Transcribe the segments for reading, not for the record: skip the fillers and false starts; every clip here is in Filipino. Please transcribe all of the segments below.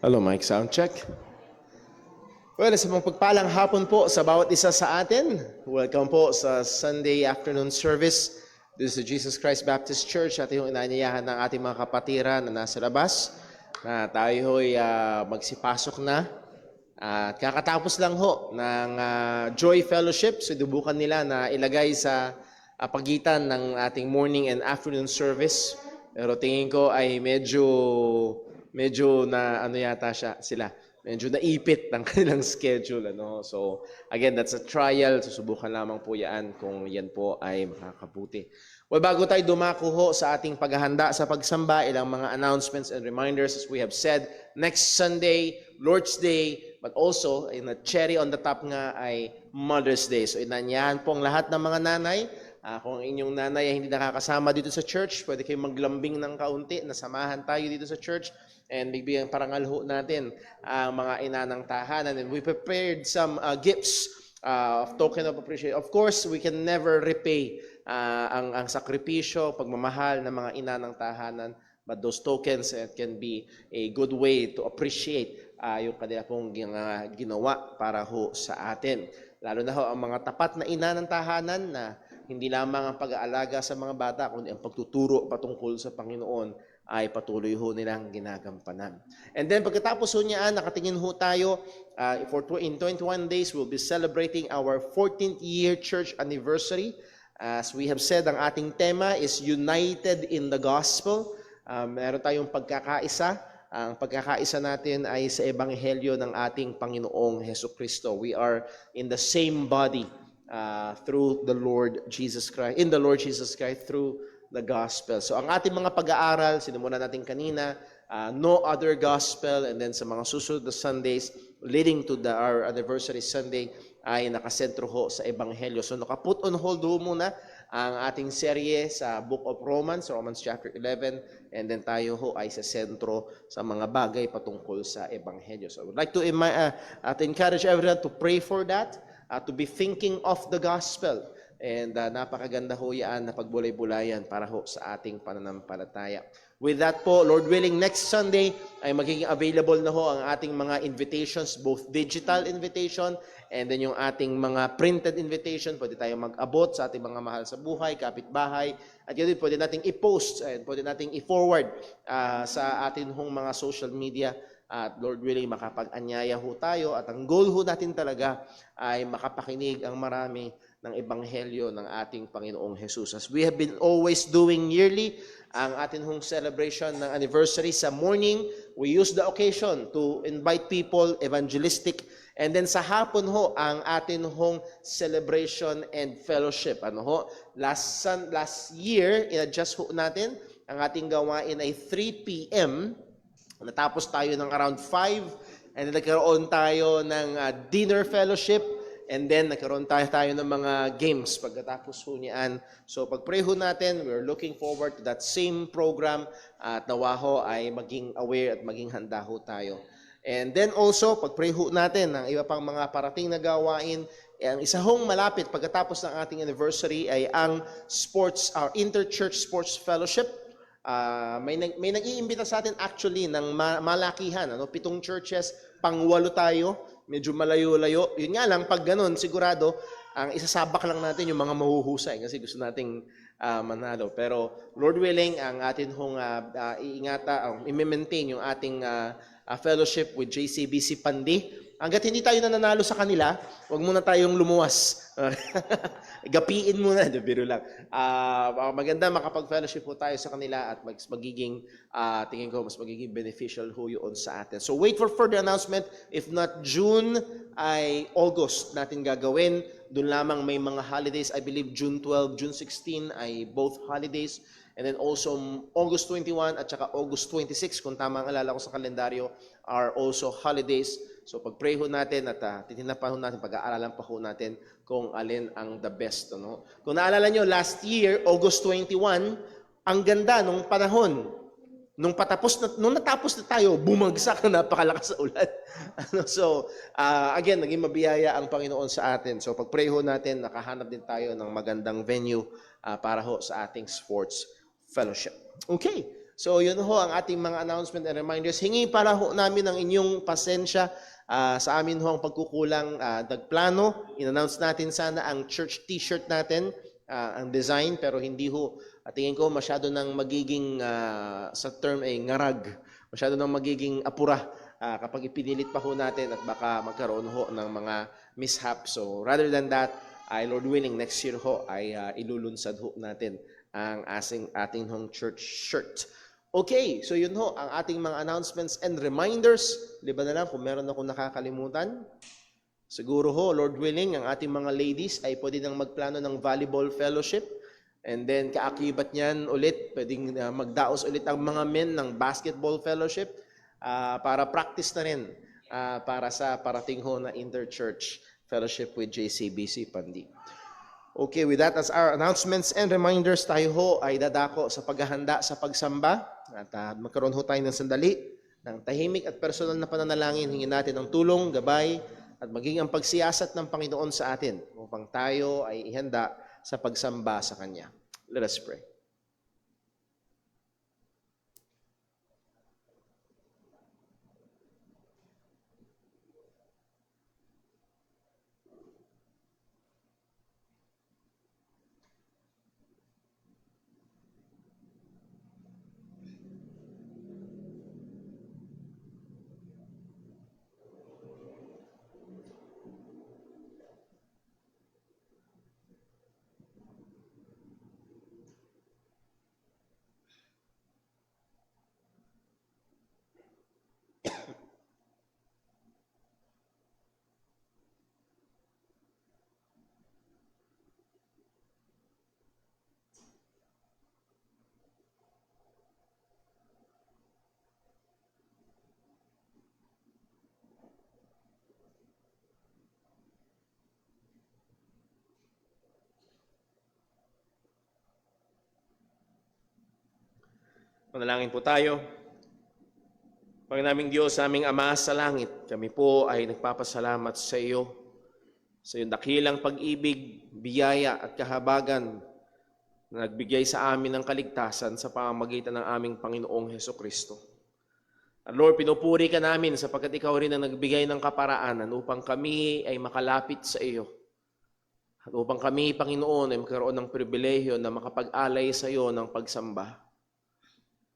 Hello, mic sound check. Well, sa mga pagpalang hapon po sa bawat isa sa atin. Welcome po sa Sunday afternoon service. This is the Jesus Christ Baptist Church. At yung inaanyayahan ng ating mga kapatiran na nasa labas na tayo ho'y magsipasok na. At kakatapos lang ho ng Joy Fellowship. Sinubukan nila na ilagay sa pagitan ng ating morning and afternoon service. Pero tingin ko ay medyo na ano yata sila. Medyo naipit ng kanilang schedule. So again, that's a trial. Susubukan lamang po yan kung yan po ay makakabuti. Well, bago tayo dumako ho sa ating paghahanda sa pagsamba, ilang mga announcements and reminders as we have said. Next Sunday, Lord's Day, but also, in a cherry on the top nga ay Mother's Day. So inanyahan po ang lahat ng mga nanay. Kung inyong nanay ay hindi nakakasama dito sa church, pwede kayong maglambing ng kaunti, nasamahan tayo dito sa church, and bigyan parangal ho natin ang mga ina ng tahanan. And we prepared some gifts of token of appreciation. Of course, we can never repay ang sakripisyo, pagmamahal ng mga ina ng tahanan, but those tokens can be a good way to appreciate yung kanila pong ginawa para ho sa atin. Lalo na ho ang mga tapat na ina ng tahanan na hindi lamang ang pag-aalaga sa mga bata, kundi ang pagtuturo patungkol sa Panginoon ay patuloy ho nilang ginagampanan. And then pagkatapos ho niyan, nakatingin ho tayo, in 21 days, we'll be celebrating our 14th year church anniversary. As we have said, ang ating tema is United in the Gospel. Meron tayong pagkakaisa. Ang pagkakaisa natin ay sa Ebanghelyo ng ating Panginoong Hesukristo. We are in the same body through the Lord Jesus Christ, in the Lord Jesus Christ, through the gospel. So ang ating mga pag-aaral, sinimula natin kanina, no other gospel, and then sa mga susunod na Sundays, leading to our anniversary Sunday, ay nakasentro ho sa Ebanghelyo. So nakaput on hold ho muna ang ating serye sa Book of Romans chapter 11, and then tayo ho ay sa sentro sa mga bagay patungkol sa Ebanghelyo. So I would like to encourage everyone to pray for that, to be thinking of the gospel. And napakaganda ho yan na pagbulay-bulayan para ho sa ating pananampalataya. With that po, Lord willing, next Sunday ay magiging available na ho ang ating mga invitations, both digital invitation and then yung ating mga printed invitation. Pwede tayong mag-abot sa ating mga mahal sa buhay, kapitbahay. At yun din, pwede nating i-post and pwede nating i-forward sa ating hong mga social media. At Lord willing, makapag-anyaya ho tayo. At ang goal ho natin talaga ay makapakinig ang marami ng Ebanghelyo ng ating Panginoong Jesus. As we have been always doing yearly, ang ating hong celebration ng anniversary sa morning, we use the occasion to invite people, evangelistic, and then sa hapon ho, ang ating hong celebration and fellowship. Last year, in-adjust ho natin, ang ating gawain ay 3 p.m., natapos tayo ng around 5, and then nagkaroon tayo ng dinner fellowship, and then nagkaroon tayo ng mga games pagkatapos ho niyan. So pag-pray ho natin, we're looking forward to that same program at nawa ho ay maging aware at maging handa ho tayo. And then also, pag-pray ho natin ng iba pang mga parating na gawain. Ang isa hong malapit pagkatapos ng ating anniversary ay ang our Interchurch Sports Fellowship. May nag-iimbita sa atin actually ng malakihan, 7 churches, pang-8 tayo, medyo malayo-layo. Yun nga lang, pag ganun, sigurado, ang isasabak lang natin yung mga mahuhusay kasi gusto nating manalo. Pero Lord willing, ang atin hong i-maintain yung ating fellowship with JCBC Pandi. Hanggat hindi tayo nananalo sa kanila, huwag muna tayong lumuwas. Gapiin muna, biro lang. Maganda makapag-fellowship po tayo sa kanila at tingin ko, mas magiging beneficial ho yun sa atin. So wait for further announcement. If not June, ay August natin gagawin. Doon lamang may mga holidays. I believe June 12, June 16 ay both holidays. And then also August 21 at saka August 26, kung tama ang alala ko sa kalendaryo, are also holidays. So pag-pray ho natin at titinapan ho natin, pag-aaralan pa ho natin kung alin ang the best. Kung naalala nyo, last year, August 21, ang ganda nung panahon. Nung natapos na tayo, bumagsak na napakalakas sa ulan. So, again, naging mabiyaya ang Panginoon sa atin. So pag-pray ho natin, nakahanap din tayo ng magandang venue para ho sa ating sports fellowship. Okay. So yun ho ang ating mga announcement and reminders. Hingi para ho namin ang inyong pasensya sa amin ho ang pagkukulang nagplano. In-announce natin sana ang church t-shirt natin, ang design, pero hindi ho. Tingin ko masyado nang magiging, sa term ay ngarag, masyado nang magiging apura kapag ipinilit pa ho natin at baka magkaroon ho ng mga mishap. So rather than that, ay Lord willing, next year ho ay ilulunsad ho natin ang ating hong church shirt. Okay, so yun ho ang ating mga announcements and reminders. Liba na lang kung meron akong nakakalimutan. Siguro ho, Lord willing, ang ating mga ladies ay pwede nang magplano ng volleyball fellowship. And then kaakibat niyan ulit, pwedeng magdaos ulit ang mga men ng basketball fellowship para practice na rin para sa parating ho na interchurch fellowship with JCBC Pandi. Okay, with that as our announcements and reminders, tayo ho ay dadako sa paghahanda sa pagsamba at magkaroon ho tayo ng sandali ng tahimik at personal na pananalangin. Hingin natin ng tulong, gabay at maging ang pagsiyasat ng Panginoon sa atin upang tayo ay ihanda sa pagsamba sa Kanya. Let us pray. Manalangin po tayo. Panginoon Diyos, aming Ama sa langit, kami po ay nagpapasalamat sa iyo sa iyong dakilang pag-ibig, biyaya at kahabagan na nagbigay sa amin ng kaligtasan sa pamamagitan ng aming Panginoong Hesukristo. At Lord, pinupuri ka namin sapagkat ikaw rin ang nagbigay ng kaparaanan upang kami ay makalapit sa iyo. At upang kami, Panginoon, ay magkaroon ng pribilehyo na makapag-alay sa iyo ng pagsamba.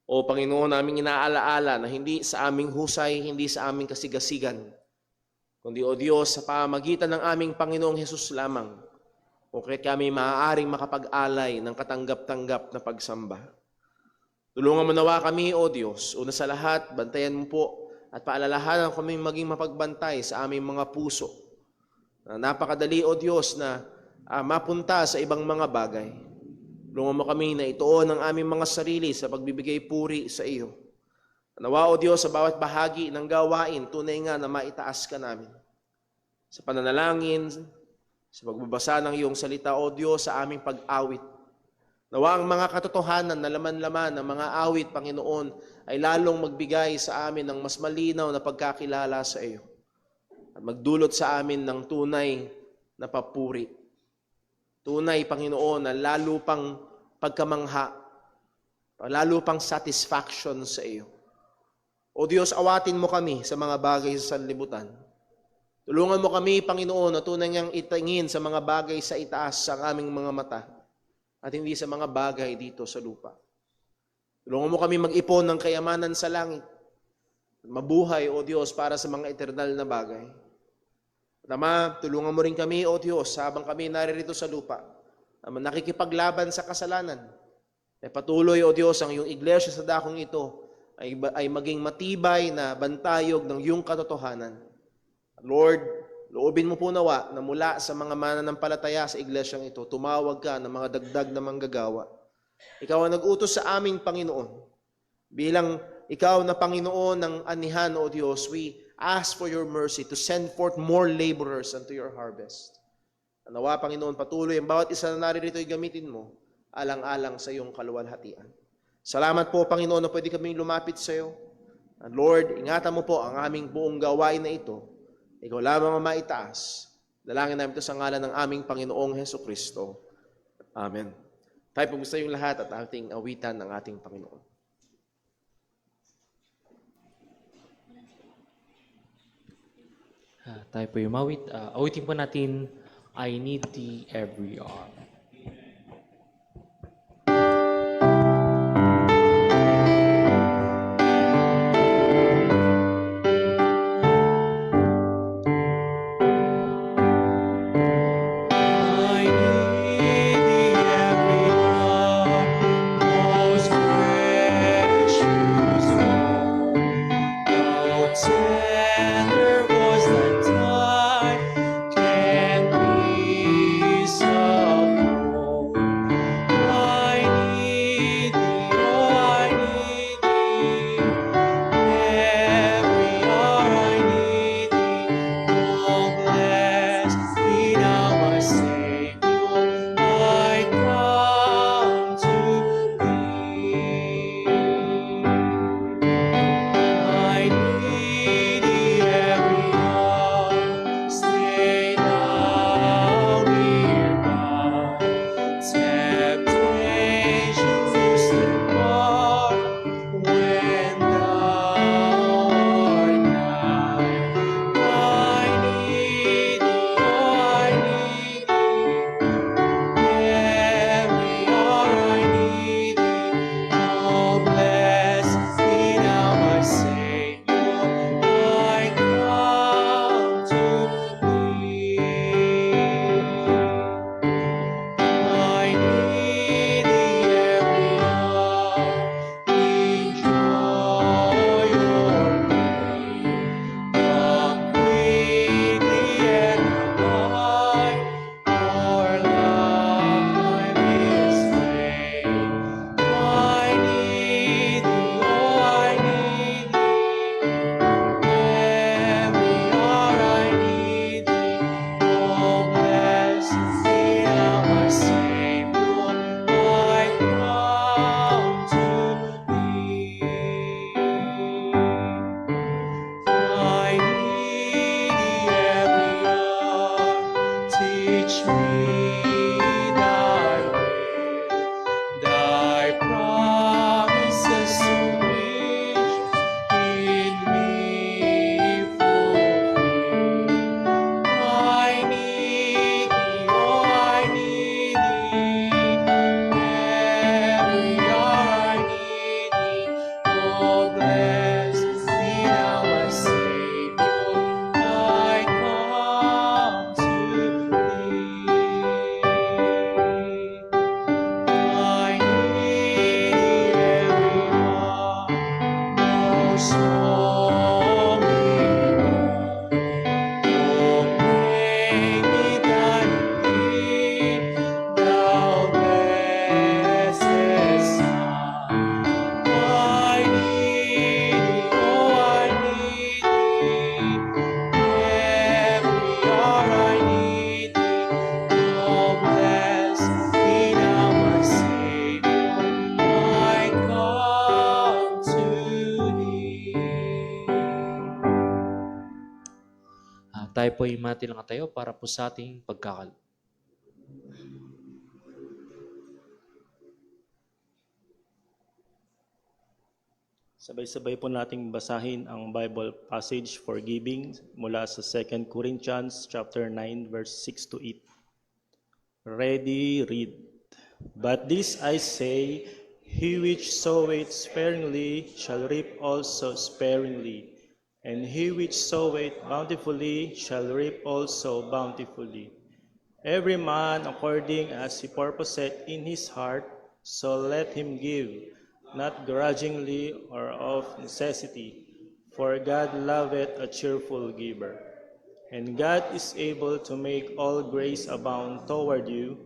O Panginoon, naming inaalaala na hindi sa aming husay, hindi sa aming kasigasigan, kundi o Diyos, sa pamamagitan ng aming Panginoong Hesus lamang, o kaya kami maaaring makapag-alay ng katanggap-tanggap na pagsamba. Tulungan mo nawa kami, O Diyos, una sa lahat, bantayan mo po at paalalahanan kami maging mapagbantay sa aming mga puso. Napakadali, O Diyos, na mapunta sa ibang mga bagay. Tulungan mo kami na ituon ang aming mga sarili sa pagbibigay puri sa iyo. Nawa, O Diyos, sa bawat bahagi ng gawain, tunay nga na maitaas ka namin. Sa pananalangin, sa pagbabasa ng iyong salita, O Diyos, sa aming pag-awit. Nawa ang mga katotohanan na laman-laman ng mga awit, Panginoon, ay lalong magbigay sa amin ng mas malinaw na pagkakilala sa iyo. At magdulot sa amin ng tunay na papuri. Tunay, Panginoon, na lalo pang pagkamangha, lalo pang satisfaction sa iyo. O Diyos, awatin mo kami sa mga bagay sa sanlibutan. Tulungan mo kami, Panginoon, na tunay niyang itingin sa mga bagay sa itaas ang aming mga mata at hindi sa mga bagay dito sa lupa. Tulungan mo kami mag-ipon ng kayamanan sa langit. Mabuhay, O Diyos, para sa mga eternal na bagay. Ama, tulungan mo rin kami, O Diyos, habang kami naririto sa lupa, nakikipaglaban sa kasalanan. Patuloy, O Diyos, ang iyong iglesia sa dakong ito ay maging matibay na bantayog ng iyong katotohanan. Lord, loobin mo po nawa na mula sa mga mananampalataya sa iglesyang ito, tumawag ka ng mga dagdag na manggagawa. Ikaw ang nag-utos sa aming Panginoon. Bilang ikaw na Panginoon ng anihan, O Diyos, we ask for your mercy to send forth more laborers unto your harvest. Nawa, Panginoon, patuloy ang bawat isa na naririto ay gamitin mo, alang-alang sa iyong kaluwalhatian. Salamat po, Panginoon, na pwede kaming lumapit sa iyo. And Lord, ingatan mo po ang aming buong gawain na ito. Ikaw lamang ang maitaas. Dalangin namin ito sa ngalan ng aming Panginoong Hesukristo. Amen. Tayo po gusto yung lahat at ating awitan ng ating Panginoon. Tayo po umawit. Awitin po natin, I Need Thee Every Hour. I need thee every hour, most precious one. No tender voice like thine can peace afford. I need thee, oh, I need thee. Every hour I need thee. Oh, bless me now, my Savior. I come to thee. I need thee every hour. Stay thou nearby. Temptations depart when thou art nigh. I need thee, oh, I need thee. Every hour I need thee. Oh, bless me now, my Savior. I come to thee. I need thee every hour. Enjoy your name. Come quickly and abide. Your life is vain. I need thee, oh, I need thee. Every hour I need thee. Oh, bless me now, my Savior. I come to thee. I need thee every hour. Teach me thy way, thy promises so rich in me fulfill. I need thee, oh, I need thee. Every hour I need thee. Oh, bless me now, my Savior. I come to thee. I need thee every hour. Most holy One. Oh, make me thine indeed, thou blessed Son. I need thee, oh, I need thee. Every hour I need thee. Oh, bless me now, my Savior. I come to thee. Tayo po ay matilang tayo para po sa ating pagkakal. Sabay-sabay po nating basahin ang Bible passage for giving mula sa 2 Corinthians chapter 9 verse 6 to 8. Ready, read. But this I say, he which soweth sparingly shall reap also sparingly, and he which soweth bountifully shall reap also bountifully. Every man according as he purposeth in his heart, so let him give, not grudgingly or of necessity, for God loveth a cheerful giver. And God is able to make all grace abound toward you,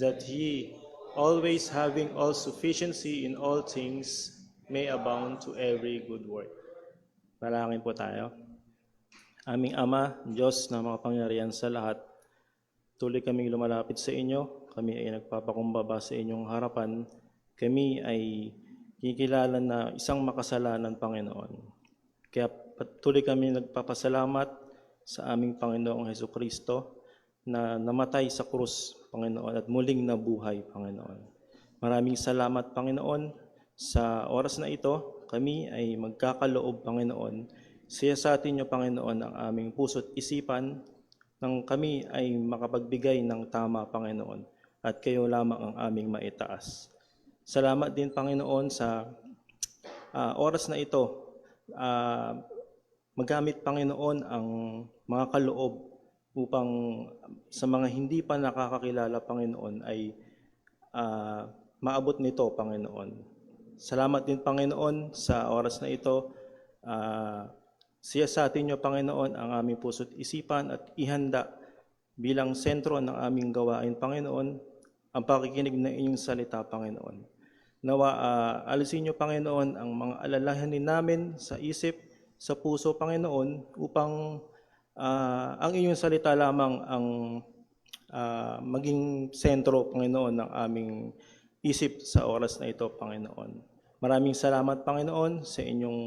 that ye, always having all sufficiency in all things, may abound to every good work. Manalangin po tayo. Aming Ama, Diyos na makapangyarihan sa lahat, tuloy kaming lumalapit sa inyo, kami ay nagpapakumbaba sa inyong harapan, kami ay kikilala na isang makasalanan, Panginoon. Kaya patuloy kami nagpapasalamat sa aming Panginoong Hesukristo na namatay sa krus, Panginoon, at muling nabuhay, Panginoon. Maraming salamat, Panginoon, sa oras na ito, kami ay magkakaloob, Panginoon, Siyasatin niyo, Panginoon, ang aming puso't isipan nang kami ay makapagbigay ng tama, Panginoon, at kayo lamang ang aming maitaas. Salamat din, Panginoon, sa oras na ito. Magamit, Panginoon, ang mga kaloob upang sa mga hindi pa nakakakilala, Panginoon, ay maabot nito, Panginoon. Salamat din, Panginoon, sa oras na ito. Siyasatin niyo, Panginoon, ang aming puso't isipan at ihanda bilang sentro ng aming gawain, Panginoon, ang pakikinig ng inyong salita, Panginoon. Nawa alisin niyo, Panginoon, ang mga alalahanin namin sa isip, sa puso, Panginoon, upang ang inyong salita lamang ang maging sentro, Panginoon, ng aming isip sa oras na ito, Panginoon. Maraming salamat, Panginoon, sa inyong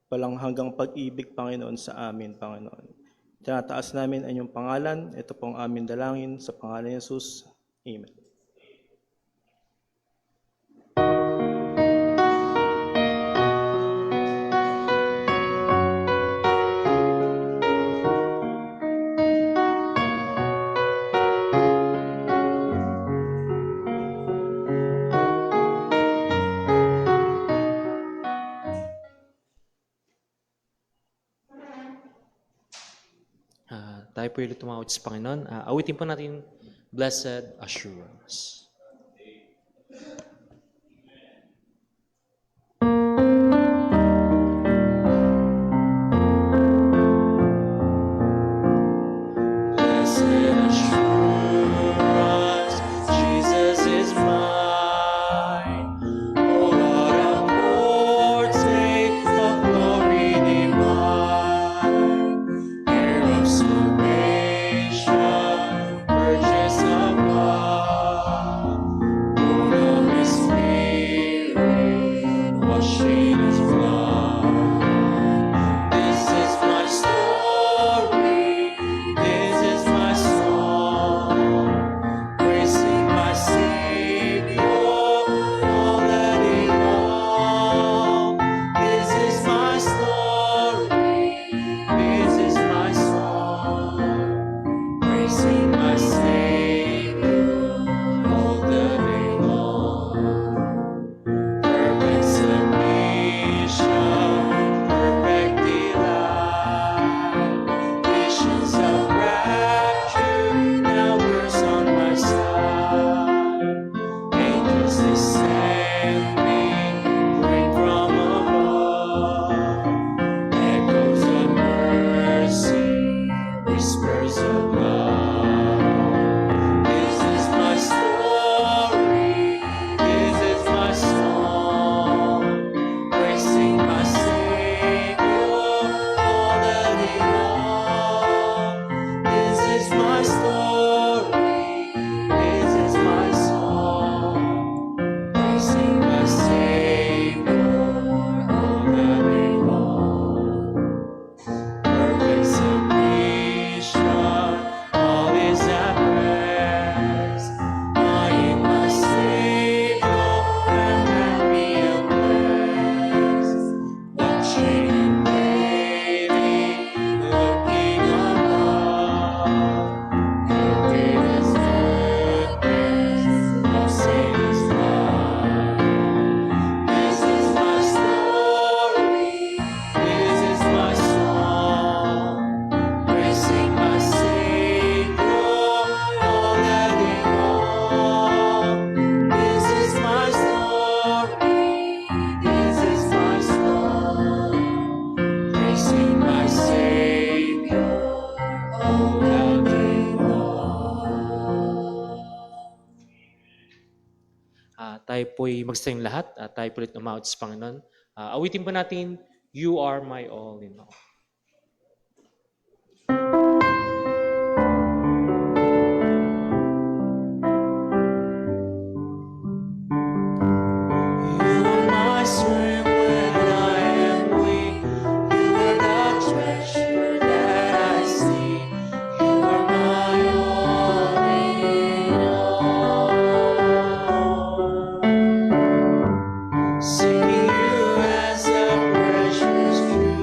walang hanggang pag-ibig, Panginoon, sa amin, Panginoon. Tinataas namin ang inyong pangalan. Ito pong amin dalangin sa pangalan ni Jesus. Amen. Tayo po ulit tumawag sa Panginoon. Awitin po natin, Blessed Assurance. Tayo po'y magsayang lahat at tayo po ulit umawit sa Panginoon. Awitin po natin, You Are My All in All. Seeking you as a precious jewel.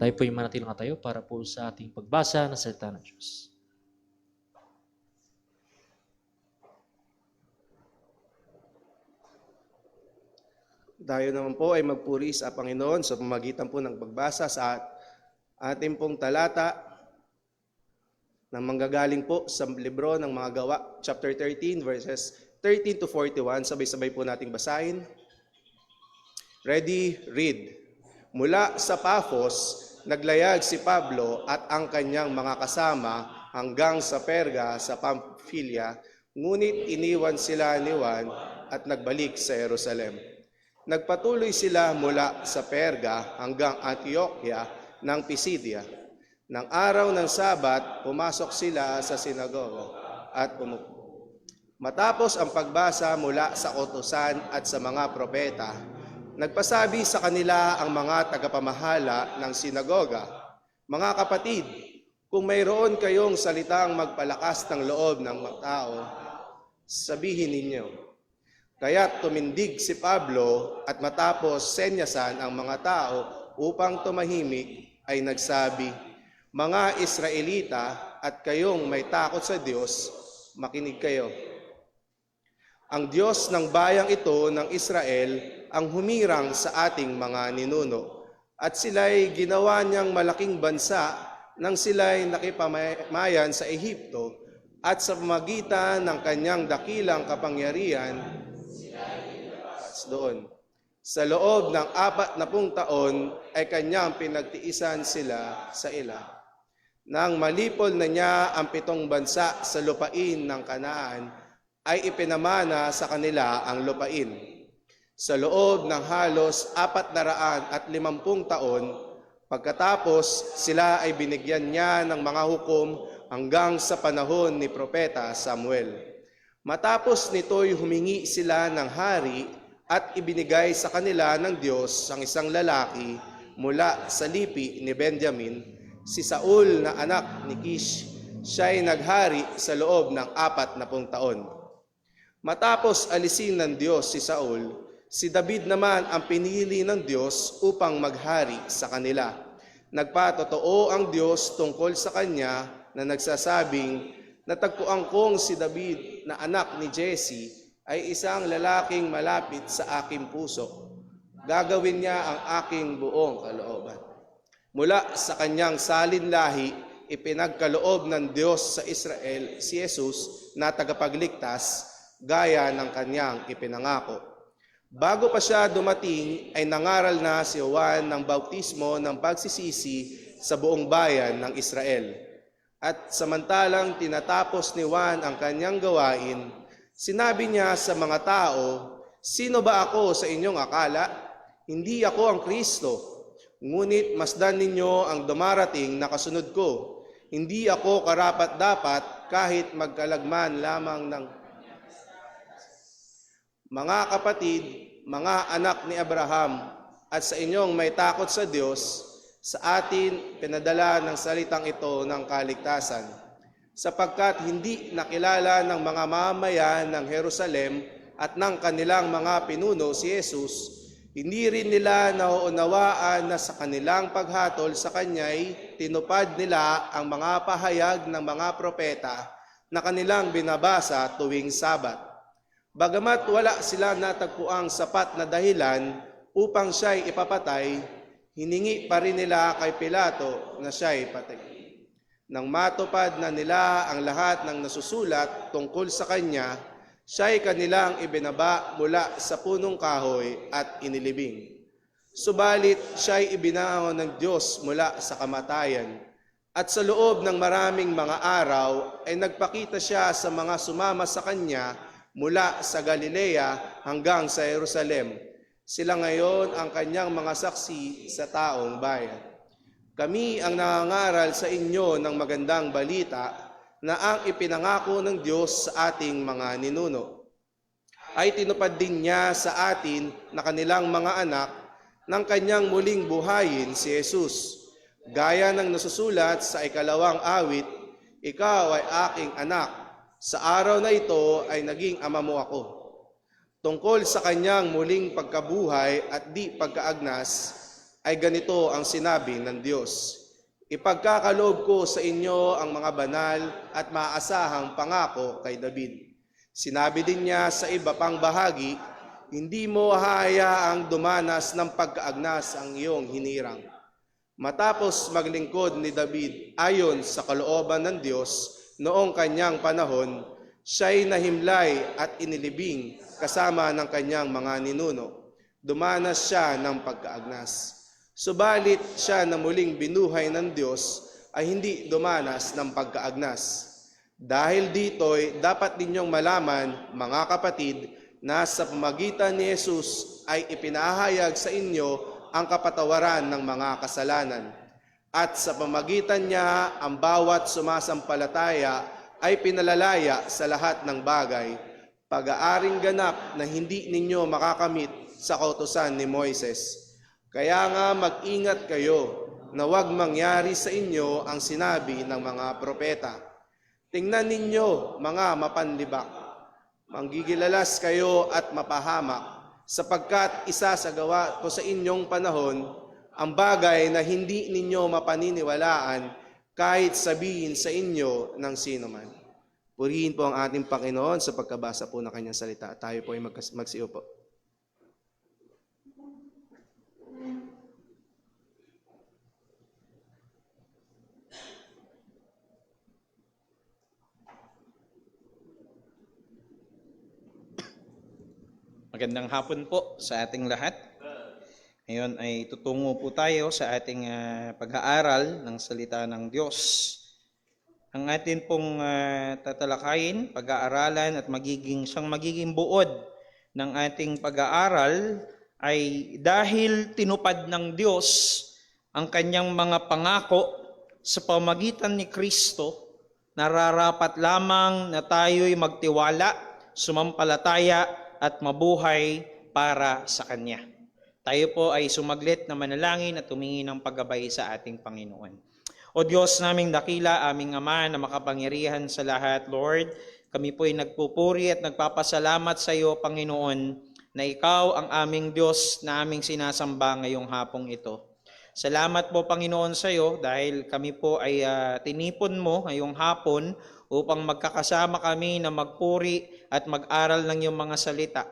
Tayo po yung manatiling tayo para po sa ating pagbasa ng salita ng Diyos. Tayo naman po ay magpuri sa Panginoon sa pamamagitan po ng pagbasa sa ating pong talata na manggagaling po sa libro ng mga gawa, chapter 13, verses 13 to 41. Sabay-sabay po nating basahin. Ready, read. Mula sa Paphos, naglayag si Pablo at ang kanyang mga kasama hanggang sa Perga sa Pamphylia, ngunit iniwan sila ni Juan at nagbalik sa Jerusalem. Nagpatuloy sila mula sa Perga hanggang Antioquia ng Pisidia. Nang araw ng Sabat, pumasok sila sa sinagoga at umupo. Matapos ang pagbasa mula sa utusan at sa mga propeta, nagpasabi sa kanila ang mga tagapamahala ng sinagoga, "Mga kapatid, kung mayroon kayong salitang magpalakas ng loob ng mga tao, sabihin ninyo." Kaya't tumindig si Pablo at matapos senyasan ang mga tao upang tumahimik, ay nagsabi, "Mga Israelita at kayong may takot sa Diyos, makinig kayo. Ang Diyos ng bayang ito ng Israel ang humirang sa ating mga ninuno, at sila'y ginawa niyang malaking bansa nang sila'y nakipamayan sa Ehipto, at sa pamagitan ng kanyang dakilang kapangyarihan doon. Sa loob ng 40 taon ay kanyang pinagtiisan sila sa ila. Nang malipol na niya ang 7 bansa sa lupain ng Kanaan, ay ipinamana sa kanila ang lupain. Sa loob ng halos 450 taon, pagkatapos sila ay binigyan niya ng mga hukom hanggang sa panahon ni Propeta Samuel. Matapos nito'y humingi sila ng hari at ibinigay sa kanila ng Diyos ang isang lalaki mula sa lipi ni Benjamin, si Saul na anak ni Kish. Siya'y naghari sa loob ng 40 taon. Matapos alisin ng Diyos si Saul, si David naman ang pinili ng Diyos upang maghari sa kanila. Nagpatotoo ang Diyos tungkol sa kanya na nagsasabing, "Natagpuan kong si David na anak ni Jesse ay isang lalaking malapit sa aking puso. Gagawin niya ang aking buong kalooban." Mula sa kanyang salinlahi, ipinagkaloob ng Diyos sa Israel si Jesus na tagapagligtas gaya ng kanyang ipinangako. Bago pa siya dumating, ay nangaral na si Juan ng bautismo ng pagsisisi sa buong bayan ng Israel. At samantalang tinatapos ni Juan ang kanyang gawain, sinabi niya sa mga tao, "Sino ba ako sa inyong akala? Hindi ako ang Kristo. Ngunit masdan ninyo ang dumarating na kasunod ko. Hindi ako karapat-dapat kahit magkalagman lamang ng..." Mga kapatid, mga anak ni Abraham, at sa inyong may takot sa Diyos, sa atin pinadala ng salitang ito ng kaligtasan, sapagkat hindi nakilala ng mga mamamayan ng Jerusalem at ng kanilang mga pinuno si Jesus, hindi rin nila nauunawaan na sa kanilang paghatol sa Kanya'y tinupad nila ang mga pahayag ng mga propeta na kanilang binabasa tuwing Sabat. Bagamat wala sila natagpuang sapat na dahilan upang siya'y ipapatay, hiningi pa rin nila kay Pilato na siya'y patayin. Nang matupad na nila ang lahat ng nasusulat tungkol sa kanya, siya'y kanilang ibinaba mula sa punong kahoy at inilibing. Subalit siya'y ibinangon ng Diyos mula sa kamatayan, at sa loob ng maraming mga araw ay nagpakita siya sa mga sumama sa kanya mula sa Galilea hanggang sa Jerusalem. Sila ngayon ang kanyang mga saksi sa taong bayan. Kami ang nangangaral sa inyo ng magandang balita na ang ipinangako ng Diyos sa ating mga ninuno ay tinupad din niya sa atin na kanilang mga anak ng kanyang muling buhayin si Jesus. Gaya ng nasusulat sa 2 awit, "Ikaw ay aking anak. Sa araw na ito ay naging ama mo ako." Tungkol sa kanyang muling pagkabuhay at di pagkaagnas, ay ganito ang sinabi ng Diyos. Ipagkakaloob ko sa inyo ang mga banal at maaasahang pangako kay David. Sinabi din niya sa iba pang bahagi, hindi mo hahayaang dumanas ng pagkaagnas ang iyong hinirang. Matapos maglingkod ni David ayon sa kalooban ng Diyos noong kanyang panahon, siya'y nahimlay at inilibing kasama ng kanyang mga ninuno. Dumanas siya ng pagkaagnas. Subalit siya na muling binuhay ng Diyos ay hindi dumanas ng pagkaagnas. Dahil dito'y dapat ninyong malaman, mga kapatid, na sa pamagitan ni Jesus ay ipinahayag sa inyo ang kapatawaran ng mga kasalanan. At sa pamagitan niya, ang bawat sumasampalataya ay pinalalaya sa lahat ng bagay, pag-aaring ganap na hindi ninyo makakamit sa kautusan ni Moises. Kaya nga mag-ingat kayo na huwag mangyari sa inyo ang sinabi ng mga propeta. Tingnan ninyo, mga mapanlibak, manggigilalas kayo at mapahamak, sapagkat isasagawa ko sa inyong panahon ang bagay na hindi ninyo mapaniniwalaan kahit sabihin sa inyo ng sino man. Purihin po ang ating Panginoon sa pagkabasa po ng kanyang salita. Tayo po ay magsiupo. Magandang hapon po sa ating lahat. Ngayon ay tutungo po tayo sa ating pag-aaral ng salita ng Diyos. Ang atin pong tatalakayin, pag-aaralan at siyang magiging buod ng ating pag-aaral ay dahil tinupad ng Diyos ang kanyang mga pangako sa pamagitan ni Kristo, nararapat lamang na tayo'y magtiwala, sumampalataya at mabuhay para sa Kanya. Tayo po ay sumaglit na manalangin at humingi ng paggabay sa ating Panginoon. O Diyos naming dakila, aming Ama na makapangyarihan sa lahat, Lord, kami po ay nagpupuri at nagpapasalamat sa iyo, Panginoon, na Ikaw ang aming Diyos na aming sinasamba ngayong hapong ito. Salamat po, Panginoon, sa iyo dahil kami po ay tinipon mo ngayong hapon upang magkakasama kami na magpuri at mag-aral ng iyong mga salita.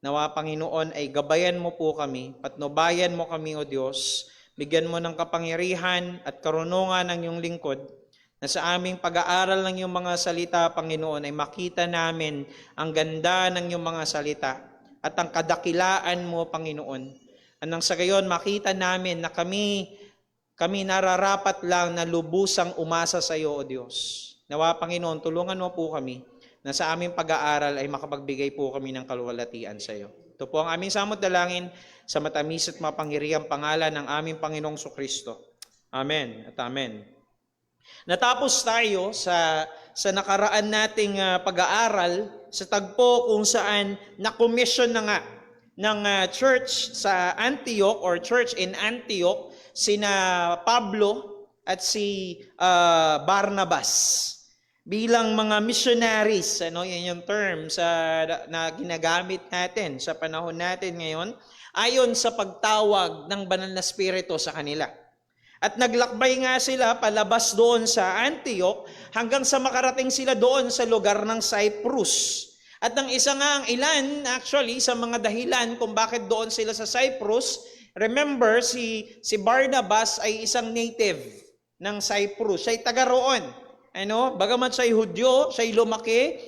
Nawa, Panginoon, ay gabayan mo po kami, patnubayan mo kami, O Diyos, bigyan mo ng kapangyarihan at karunungan ng iyong lingkod, na sa aming pag-aaral ng iyong mga salita, Panginoon, ay makita namin ang ganda ng iyong mga salita at ang kadakilaan mo, Panginoon. Anang sa gayon, makita namin na kami nararapat lang na lubusang umasa sa iyo, O Diyos. Nawa, Panginoon, tulungan mo po kami na sa aming pag-aaral ay makapagbigay po kami ng kaluwalhatian sa iyo. Ito po ang aming samot dalangin sa matamis at mapangyarihang pangalan ng aming Panginoong Kristo. Amen at amen. Natapos tayo sa nakaraan nating pag-aaral sa tagpo kung saan na-commission na nga ng church sa Antioch or church in Antioch sina Pablo at si Barnabas bilang mga missionaries. Yan yung term na ginagamit natin sa panahon natin ngayon ayon sa pagtawag ng banal na spirito sa kanila. At naglakbay nga sila palabas doon sa Antioch hanggang sa makarating sila doon sa lugar ng Cyprus. At ang isa nga ang ilan actually sa mga dahilan kung bakit doon sila sa Cyprus, remember si Barnabas ay isang native ng Cyprus. Siya'y taga roon. Bagamat siya'y Hudyo, siya'y lumaki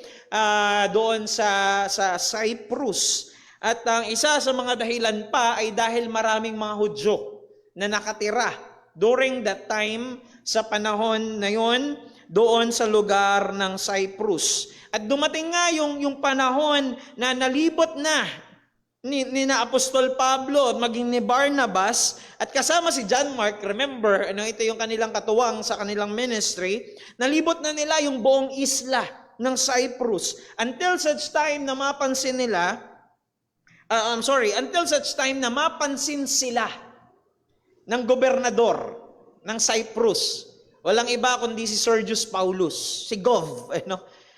doon sa Cyprus. At ang isa sa mga dahilan pa ay dahil maraming mga Hudyo na nakatira during that time sa panahon na yon doon sa lugar ng Cyprus. At dumating nga yung panahon na nalibot na ni Apostol Pablo at maging ni Barnabas at kasama si John Mark. Remember, ito yung kanilang katuwang sa kanilang ministry. Nalibot na nila yung buong isla ng Cyprus until such time na mapansin sila ng gobernador ng Cyprus. Walang iba kundi si Sergius Paulus, si Gov.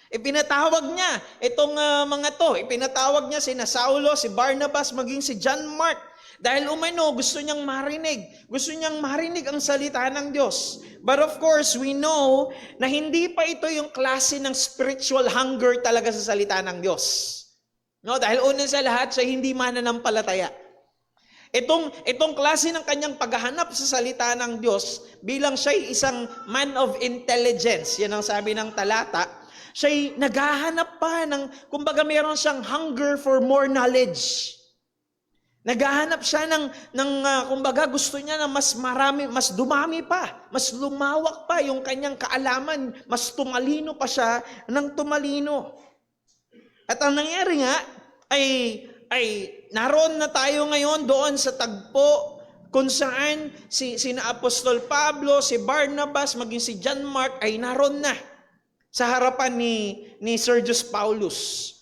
Ipinatawag niya itong mga to. Ipinatawag niya sina Saulo, si Barnabas, maging si John Mark. Dahil umano, gusto niyang marinig. Gusto niyang marinig ang salita ng Diyos. But of course, we know na hindi pa ito yung klase ng spiritual hunger talaga sa salita ng Diyos. No, dahil una sa lahat, siya hindi mananampalataya. Itong klase ng kanyang paghahanap sa salita ng Diyos, bilang siya'y isang man of intelligence, yan ang sabi ng talata, siya'y naghahanap pa ng, kumbaga meron siyang hunger for more knowledge. Naghahanap siya kumbaga gusto niya na mas marami, mas dumami pa, mas lumawak pa yung kanyang kaalaman, mas tumalino pa siya ng tumalino. At ang nangyari nga ay naroon na tayo ngayon doon sa tagpo kung saan sina Apostol Pablo, si Barnabas, maging si John Mark ay naroon na sa harapan ni Sergius Paulus.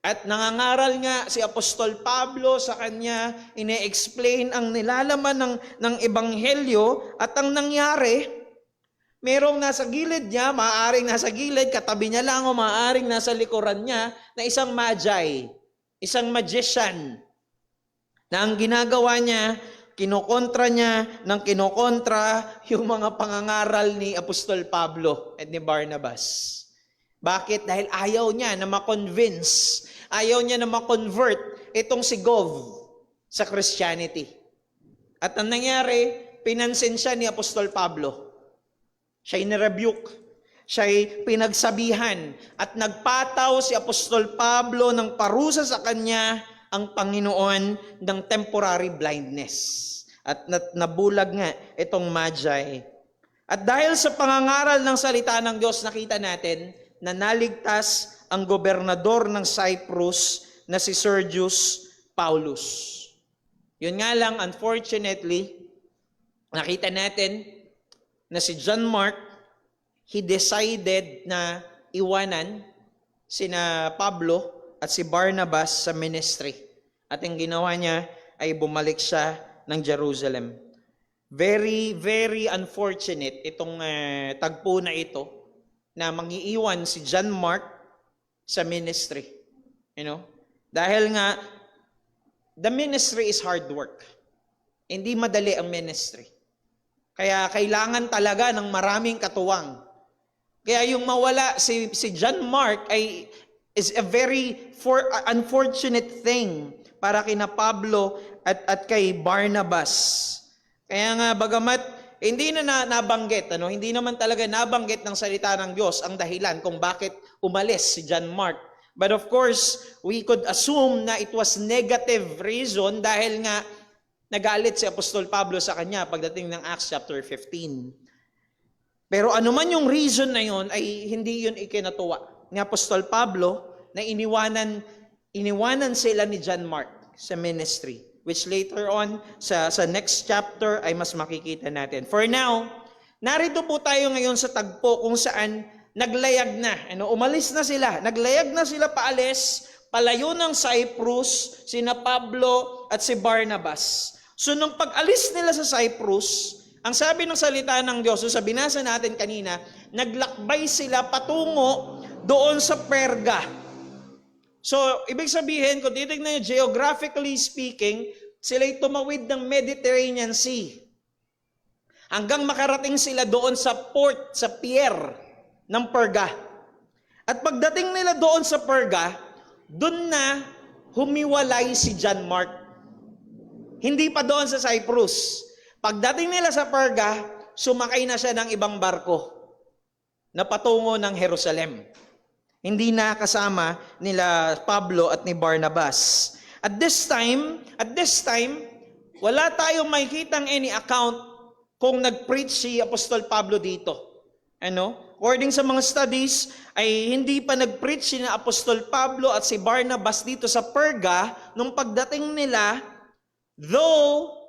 At nangangaral nga si Apostol Pablo sa kanya, ine-explain ang nilalaman ng ebanghelyo at ang nangyari, merong nasa gilid niya, maaaring nasa gilid, katabi niya lang o maaaring nasa likuran niya na isang magi, isang magician, na ang ginagawa niya, kinokontra niya ng kinokontra yung mga pangangaral ni Apostol Pablo at ni Barnabas. Bakit? Dahil ayaw niya na ma-convince, ayaw niya na ma-convert itong si Gov sa Christianity. At ang nangyari, pinansin siya ni Apostol Pablo. Siya'y nirebuke, siya'y pinagsabihan, at nagpataw si Apostol Pablo ng parusa sa kanya ang Panginoon ng temporary blindness. At nabulag nga itong magi. At dahil sa pangangaral ng salita ng Diyos, nakita natin na naligtas ang gobernador ng Cyprus na si Sergius Paulus. Yun nga lang, unfortunately, nakita natin na si John Mark, he decided na iwanan sina Pablo at si Barnabas sa ministry. At ang ginawa niya ay bumalik siya ng Jerusalem. Very, very unfortunate itong tagpo na ito na mangiiwan si John Mark sa ministry. Dahil nga, the ministry is hard work. Hindi madali ang ministry. Kaya kailangan talaga ng maraming katuwang. Kaya yung mawala si John Mark is a very unfortunate thing para kina Pablo at kay Barnabas. Kaya nga bagamat hindi na nabanggit, hindi naman talaga nabanggit ng salita ng Diyos ang dahilan kung bakit umalis si John Mark. But of course, we could assume na it was negative reason dahil nga nagalit si Apostol Pablo sa kanya pagdating ng Acts chapter 15. Pero anuman yung reason na yun, ay hindi yun ikinatuwa ni Apostol Pablo na iniwanan sila ni John Mark sa ministry, which later on sa next chapter ay mas makikita natin. For now, narito po tayo ngayon sa tagpo kung saan naglayag na. Umalis na sila. Naglayag na sila paalis, palayo ng Cyprus, sina Pablo at si Barnabas. So nung pag-alis nila sa Cyprus, ang sabi ng salita ng Diyos, so sa binasa natin kanina, naglakbay sila patungo doon sa Perga. So, ibig sabihin, kung titignan nyo, geographically speaking, sila'y tumawid ng Mediterranean Sea. Hanggang makarating sila doon sa port, sa pier ng Perga. At pagdating nila doon sa Perga, doon na humiwalay si John Mark. Hindi pa doon sa Cyprus. Pagdating nila sa Perga, sumakay na siya ng ibang barko na patungo ng Jerusalem. Hindi na kasama nila Pablo at ni Barnabas. At this time, wala tayong makikitang any account kung nag-preach si Apostol Pablo dito. According sa mga studies, ay hindi pa nag-preach si Apostol Pablo at si Barnabas dito sa Perga nung pagdating nila, though,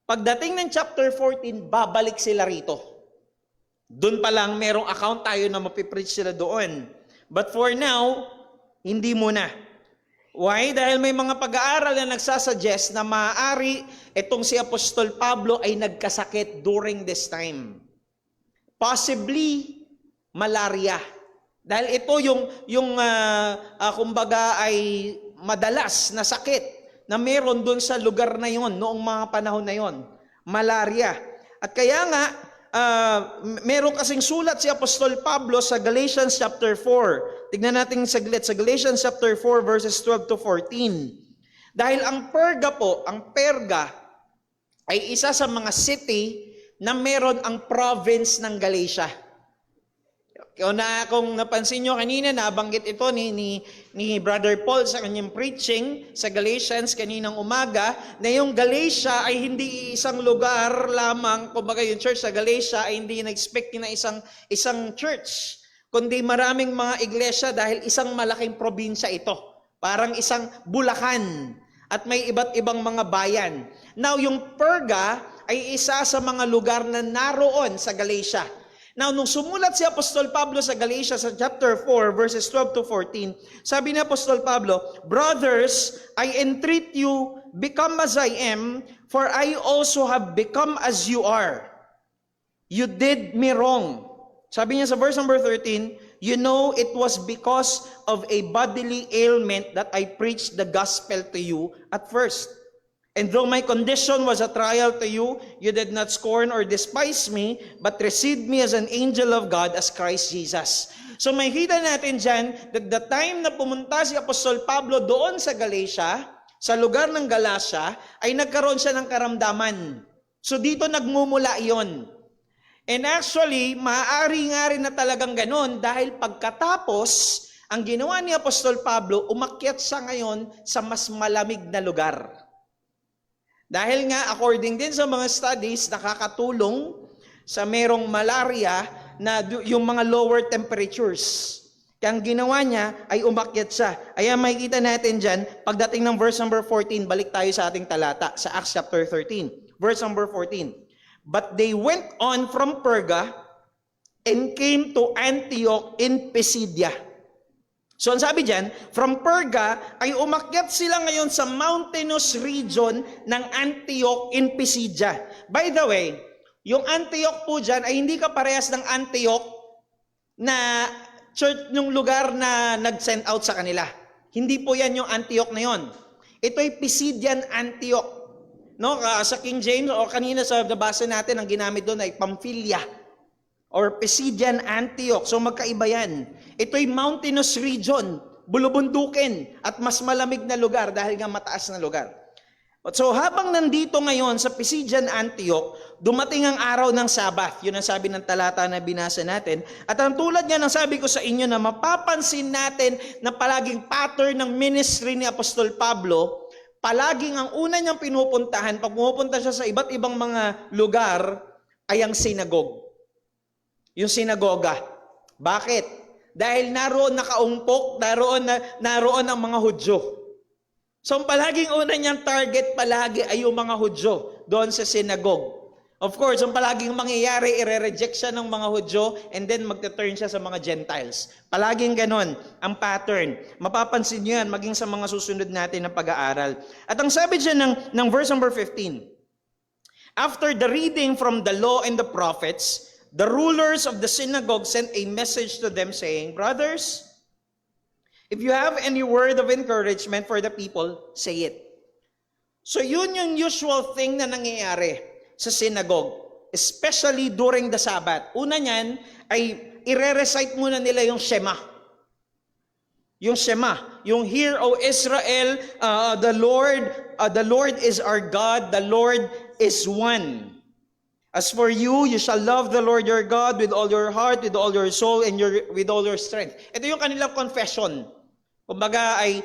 pagdating ng chapter 14, babalik sila rito. Doon pa lang merong account tayo na mapipreach sila doon. But for now, hindi muna. Why? Dahil may mga pag-aaral na nagsasuggest na maaari itong si Apostol Pablo ay nagkasakit during this time. Possibly, malaria. Dahil ito yung kumbaga ay madalas na sakit na meron doon sa lugar na yon noong mga panahon na yon. Malaria. At kaya nga, meron kasing sulat si Apostol Pablo sa Galatians chapter 4. Tignan natin saglit sa Galatians chapter 4 verses 12 to 14. Dahil ang Perga ay isa sa mga city na meron ang province ng Galatia. Kung napansin nyo kanina, nabanggit ito ni Brother Paul sa kanyang preaching sa Galatians kaninang umaga, na yung Galatia ay hindi isang lugar lamang, kumbaga yung church sa Galatia ay hindi na-expect na isang church, kundi maraming mga iglesia dahil isang malaking probinsya ito. Parang isang Bulacan at may iba't ibang mga bayan. Now, yung Perga ay isa sa mga lugar na naroon sa Galatia. Now, nung sumulat si Apostol Pablo sa Galatia sa chapter 4, verses 12 to 14, sabi ni Apostol Pablo, "Brothers, I entreat you, become as I am, for I also have become as you are. You did me wrong." Sabi niya sa verse number 13, "You know it was because of a bodily ailment that I preached the gospel to you at first. And though my condition was a trial to you, you did not scorn or despise me, but received me as an angel of God, as Christ Jesus." So may kita natin dyan that the time na pumunta si Apostol Pablo doon sa Galatia, sa lugar ng Galatia, ay nagkaroon siya ng karamdaman. So dito nagmumula iyon. And actually, maaari nga rin na talagang ganon dahil pagkatapos, ang ginawa ni Apostol Pablo, umakyat siya ngayon sa mas malamig na lugar. Dahil nga, according din sa mga studies, nakakatulong sa merong malaria na yung mga lower temperatures. Kaya ang ginawa niya ay umakyat siya. Ayan, makikita natin dyan, pagdating ng verse number 14, balik tayo sa ating talata, sa Acts chapter 13. Verse number 14. "But they went on from Perga and came to Antioch in Pisidia." So ang sabi dyan, from Perga ay umakyat sila ngayon sa mountainous region ng Antioch in Pisidia. By the way, yung Antioch po dyan ay hindi kaparehas ng Antioch na church, yung lugar na nag-send out sa kanila. Hindi po yan yung Antioch na yon. Ito ay Pisidian Antioch. No, sa King James o kanina sa nabasa natin, ang ginamit doon ay Pamphylia or Pisidian Antioch. So magkaiba yan. Ito'y mountainous region, bulubundukin at mas malamig na lugar dahil nga mataas na lugar. So habang nandito ngayon sa Pisidian Antioch, dumating ang araw ng Sabat. Yun ang sabi ng talata na binasa natin. At ang tulad niya ng sabi ko sa inyo na mapapansin natin na palaging pattern ng ministry ni Apostol Pablo, palaging ang una niyang pinupuntahan, pag pumupunta siya sa iba't ibang mga lugar, ay ang sinagog. Yung sinagoga. Bakit? Dahil naroon nakaumpok, naroon ang mga Hudyo. So palaging una niyang target palagi ay yung mga Hudyo doon sa sinagog. Of course, ang palaging mangyayari, ire-reject siya ng mga Hudyo and then magta-turn siya sa mga Gentiles. Palaging ganon ang pattern. Mapapansin niyo yan maging sa mga susunod natin na pag-aaral. At ang sabi dyan ng verse number 15, "After the reading from the law and the prophets, the rulers of the synagogue sent a message to them saying, 'Brothers, if you have any word of encouragement for the people, say it.'" So yun yung usual thing na nangyayari sa synagogue, especially during the Sabbath. Una niyan ay ire-recite muna nila yung Shema. Yung Shema, yung "Hear, O Israel, the Lord is our God, the Lord is one. As for you, you shall love the Lord your God with all your heart, with all your soul, and with all your strength." Ito yung kanilang confession. Kumbaga ay,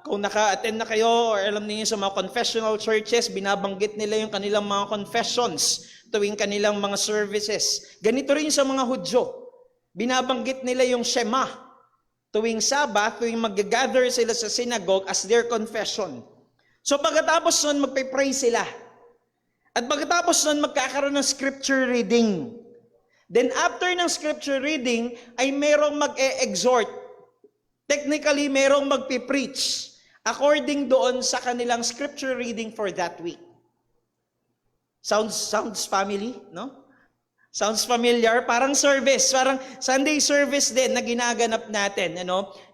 kung naka-attend na kayo or alam niyo sa mga confessional churches, binabanggit nila yung kanilang mga confessions tuwing kanilang mga services. Ganito rin sa mga Hudyo. Binabanggit nila yung Shema tuwing Sabbath, tuwing mag-gather sila sa synagogue as their confession. So pagkatapos nun, magpe-pray sila. At pagkatapos nun, magkakaroon ng scripture reading. Then after ng scripture reading, ay merong mag-e-exhort. Technically, merong magpipreach according doon sa kanilang scripture reading for that week. Sounds family, no? Sounds familiar? Parang service, parang Sunday service din na ginaganap natin.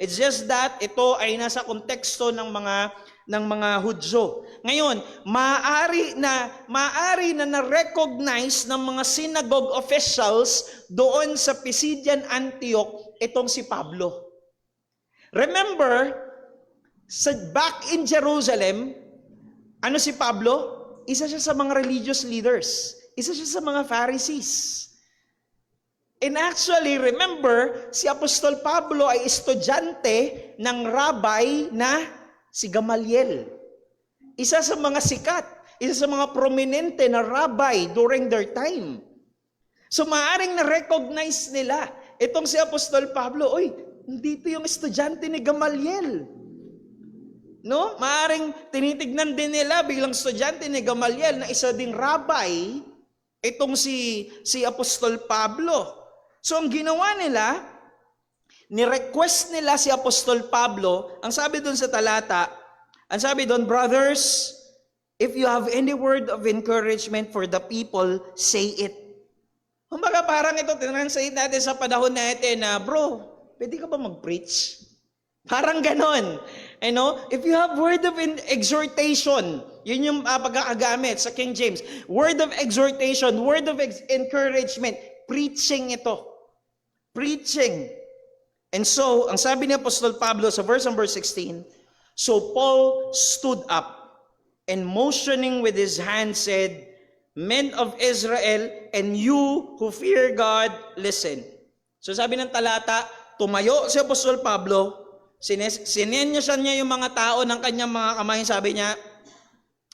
It's just that ito ay nasa konteksto ng mga ng mga Hudyo. Ngayon, maaari na na-recognize ng mga synagogue officials doon sa Pisidian Antioch itong si Pablo. Remember, back in Jerusalem, ano si Pablo? Isa siya sa mga religious leaders. Isa siya sa mga Pharisees. And actually, remember, si Apostol Pablo ay estudyante ng rabbi na si Gamaliel. Isa sa mga sikat, isa sa mga prominente na rabbi during their time. So maaring na-recognize nila itong si Apostol Pablo, oy, dito yung estudyante ni Gamaliel. No? Maaring tinitignan din nila bilang estudyante ni Gamaliel na isa ding rabbi itong si Apostol Pablo. So ang ginawa nila, ni-request nila si Apostol Pablo, ang sabi doon sa talata, ang sabi doon, brothers, if you have any word of encouragement for the people, say it. Kumbaga parang ito, tinranslate natin sa panahon natin na, bro, pwede ka ba mag-preach? Parang ganon. If you have word of exhortation, yun yung pagkakagamit sa King James, word of exhortation, word of encouragement, preaching ito. Preaching. And so, ang sabi ni Apostol Pablo sa verse number 16, so Paul stood up and motioning with his hand said, men of Israel and you who fear God, listen. So sabi ng talata, tumayo si Apostol Pablo, sinenyasan niya yung mga tao ng kanyang mga kamay, sabi niya,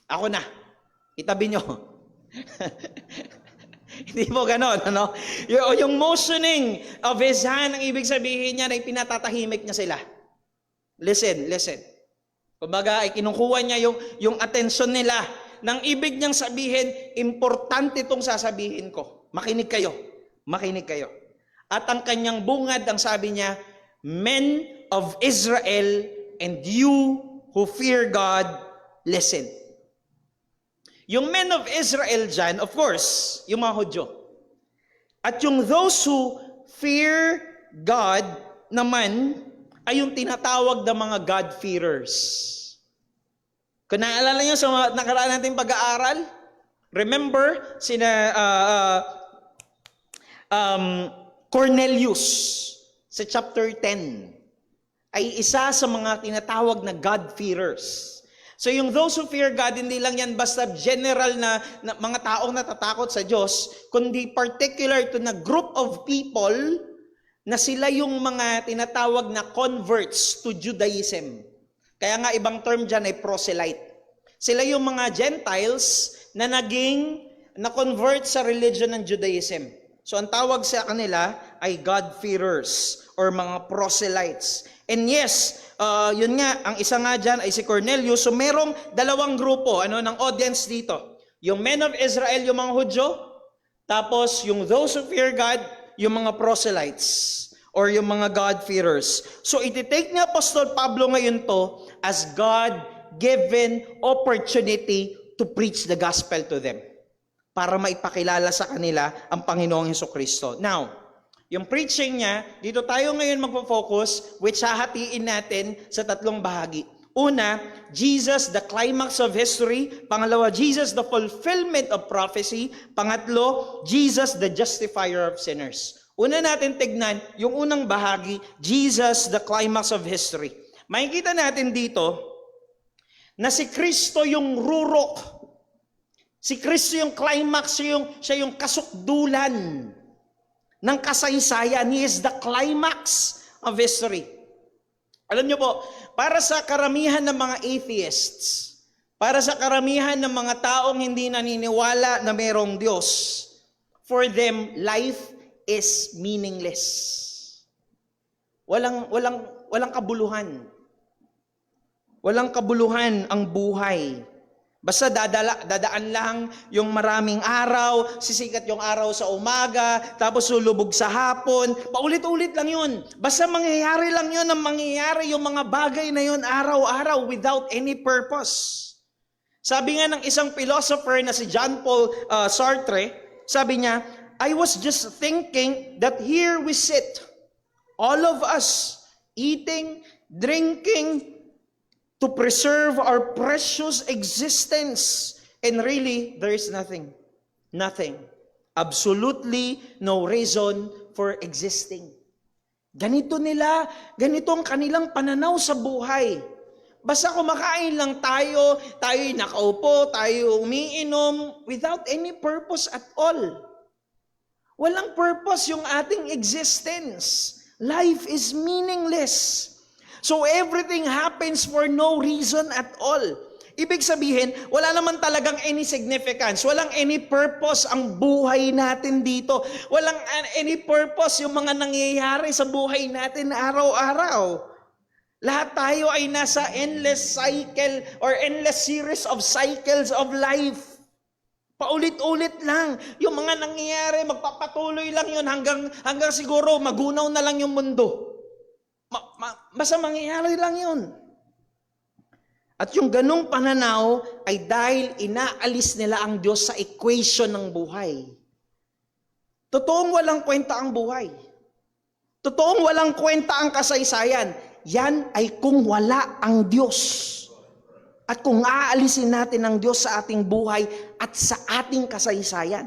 ako na, itabi nyo. Hindi po ganon, ano? Yung motioning of his hand, ang ibig sabihin niya na ipinatatahimik niya sila. Listen. Kumbaga, ay kinukuha niya yung atensyon nila. Nang ibig niyang sabihin, importante itong sasabihin ko. Makinig kayo. At ang kanyang bungad, ang sabi niya, men of Israel and you who fear God, listen. Yung men of Israel dyan, of course, yung mga Hudyo. At yung those who fear God naman, ay yung tinatawag na mga God-fearers. Kung naalala nyo sa mga nakaraan natin pag-aaral, remember, Cornelius, sa chapter 10, ay isa sa mga tinatawag na God-fearers. So yung those who fear God, hindi lang yan basta general na mga taong natatakot sa Diyos, kundi particular to na group of people na sila yung mga tinatawag na converts to Judaism. Kaya nga ibang term dyan ay proselyte. Sila yung mga Gentiles na na-convert sa religion ng Judaism. So ang tawag sa kanila ay God-fearers or mga proselytes. And yes, yun nga, ang isa nga dyan ay si Cornelius. So merong dalawang grupo ng audience dito. Yung men of Israel, yung mga Hudyo, tapos yung those who fear God, yung mga proselytes or yung mga God-fearers. So ititake ni Apostol Pablo ngayon to as God-given opportunity to preach the gospel to them para maipakilala sa kanila ang Panginoong Hesukristo. Now, yung preaching niya, dito tayo ngayon magpo-focus, which hahatiin natin sa tatlong bahagi. Una, Jesus, the climax of history. Pangalawa, Jesus, the fulfillment of prophecy. Pangatlo, Jesus, the justifier of sinners. Una natin tignan, yung unang bahagi, Jesus, the climax of history. Makikita natin dito na si Kristo yung rurok. Si Kristo yung climax, siya yung kasukdulan ng kasaysayan. He is the climax of history. Alam niyo po, para sa karamihan ng mga atheists, para sa karamihan ng mga taong hindi naniniwala na mayroong Diyos, for them, life is meaningless. Walang kabuluhan. Walang kabuluhan ang buhay. Basta dadaan lang yung maraming araw, sisikat yung araw sa umaga, tapos sulubog sa hapon, paulit-ulit lang yun. Basta mangyayari lang yun ang mangyayari yung mga bagay na yun araw-araw without any purpose. Sabi nga ng isang philosopher na si Jean Paul Sartre, sabi niya, I was just thinking that here we sit, all of us, eating, drinking, to preserve our precious existence. And really, there is nothing. Nothing. Absolutely no reason for existing. Ganito ang kanilang pananaw sa buhay. Basta kumakain lang tayo'y nakaupo, tayo umiinom, without any purpose at all. Walang purpose yung ating existence. Life is meaningless. So everything happens for no reason at all. Ibig sabihin, wala naman talagang any significance, walang any purpose ang buhay natin dito. Walang any purpose yung mga nangyayari sa buhay natin araw-araw. Lahat tayo ay nasa endless cycle or endless series of cycles of life. Paulit-ulit lang. Yung mga nangyayari, magpapatuloy lang yun hanggang siguro magunaw na lang yung mundo. Basta mangyayari lang yun. At yung ganong pananaw ay dahil inaalis nila ang Diyos sa equation ng buhay. Totoong walang kwenta ang buhay. Totoong walang kwenta ang kasaysayan. Yan ay kung wala ang Diyos. At kung aalisin natin ang Diyos sa ating buhay at sa ating kasaysayan.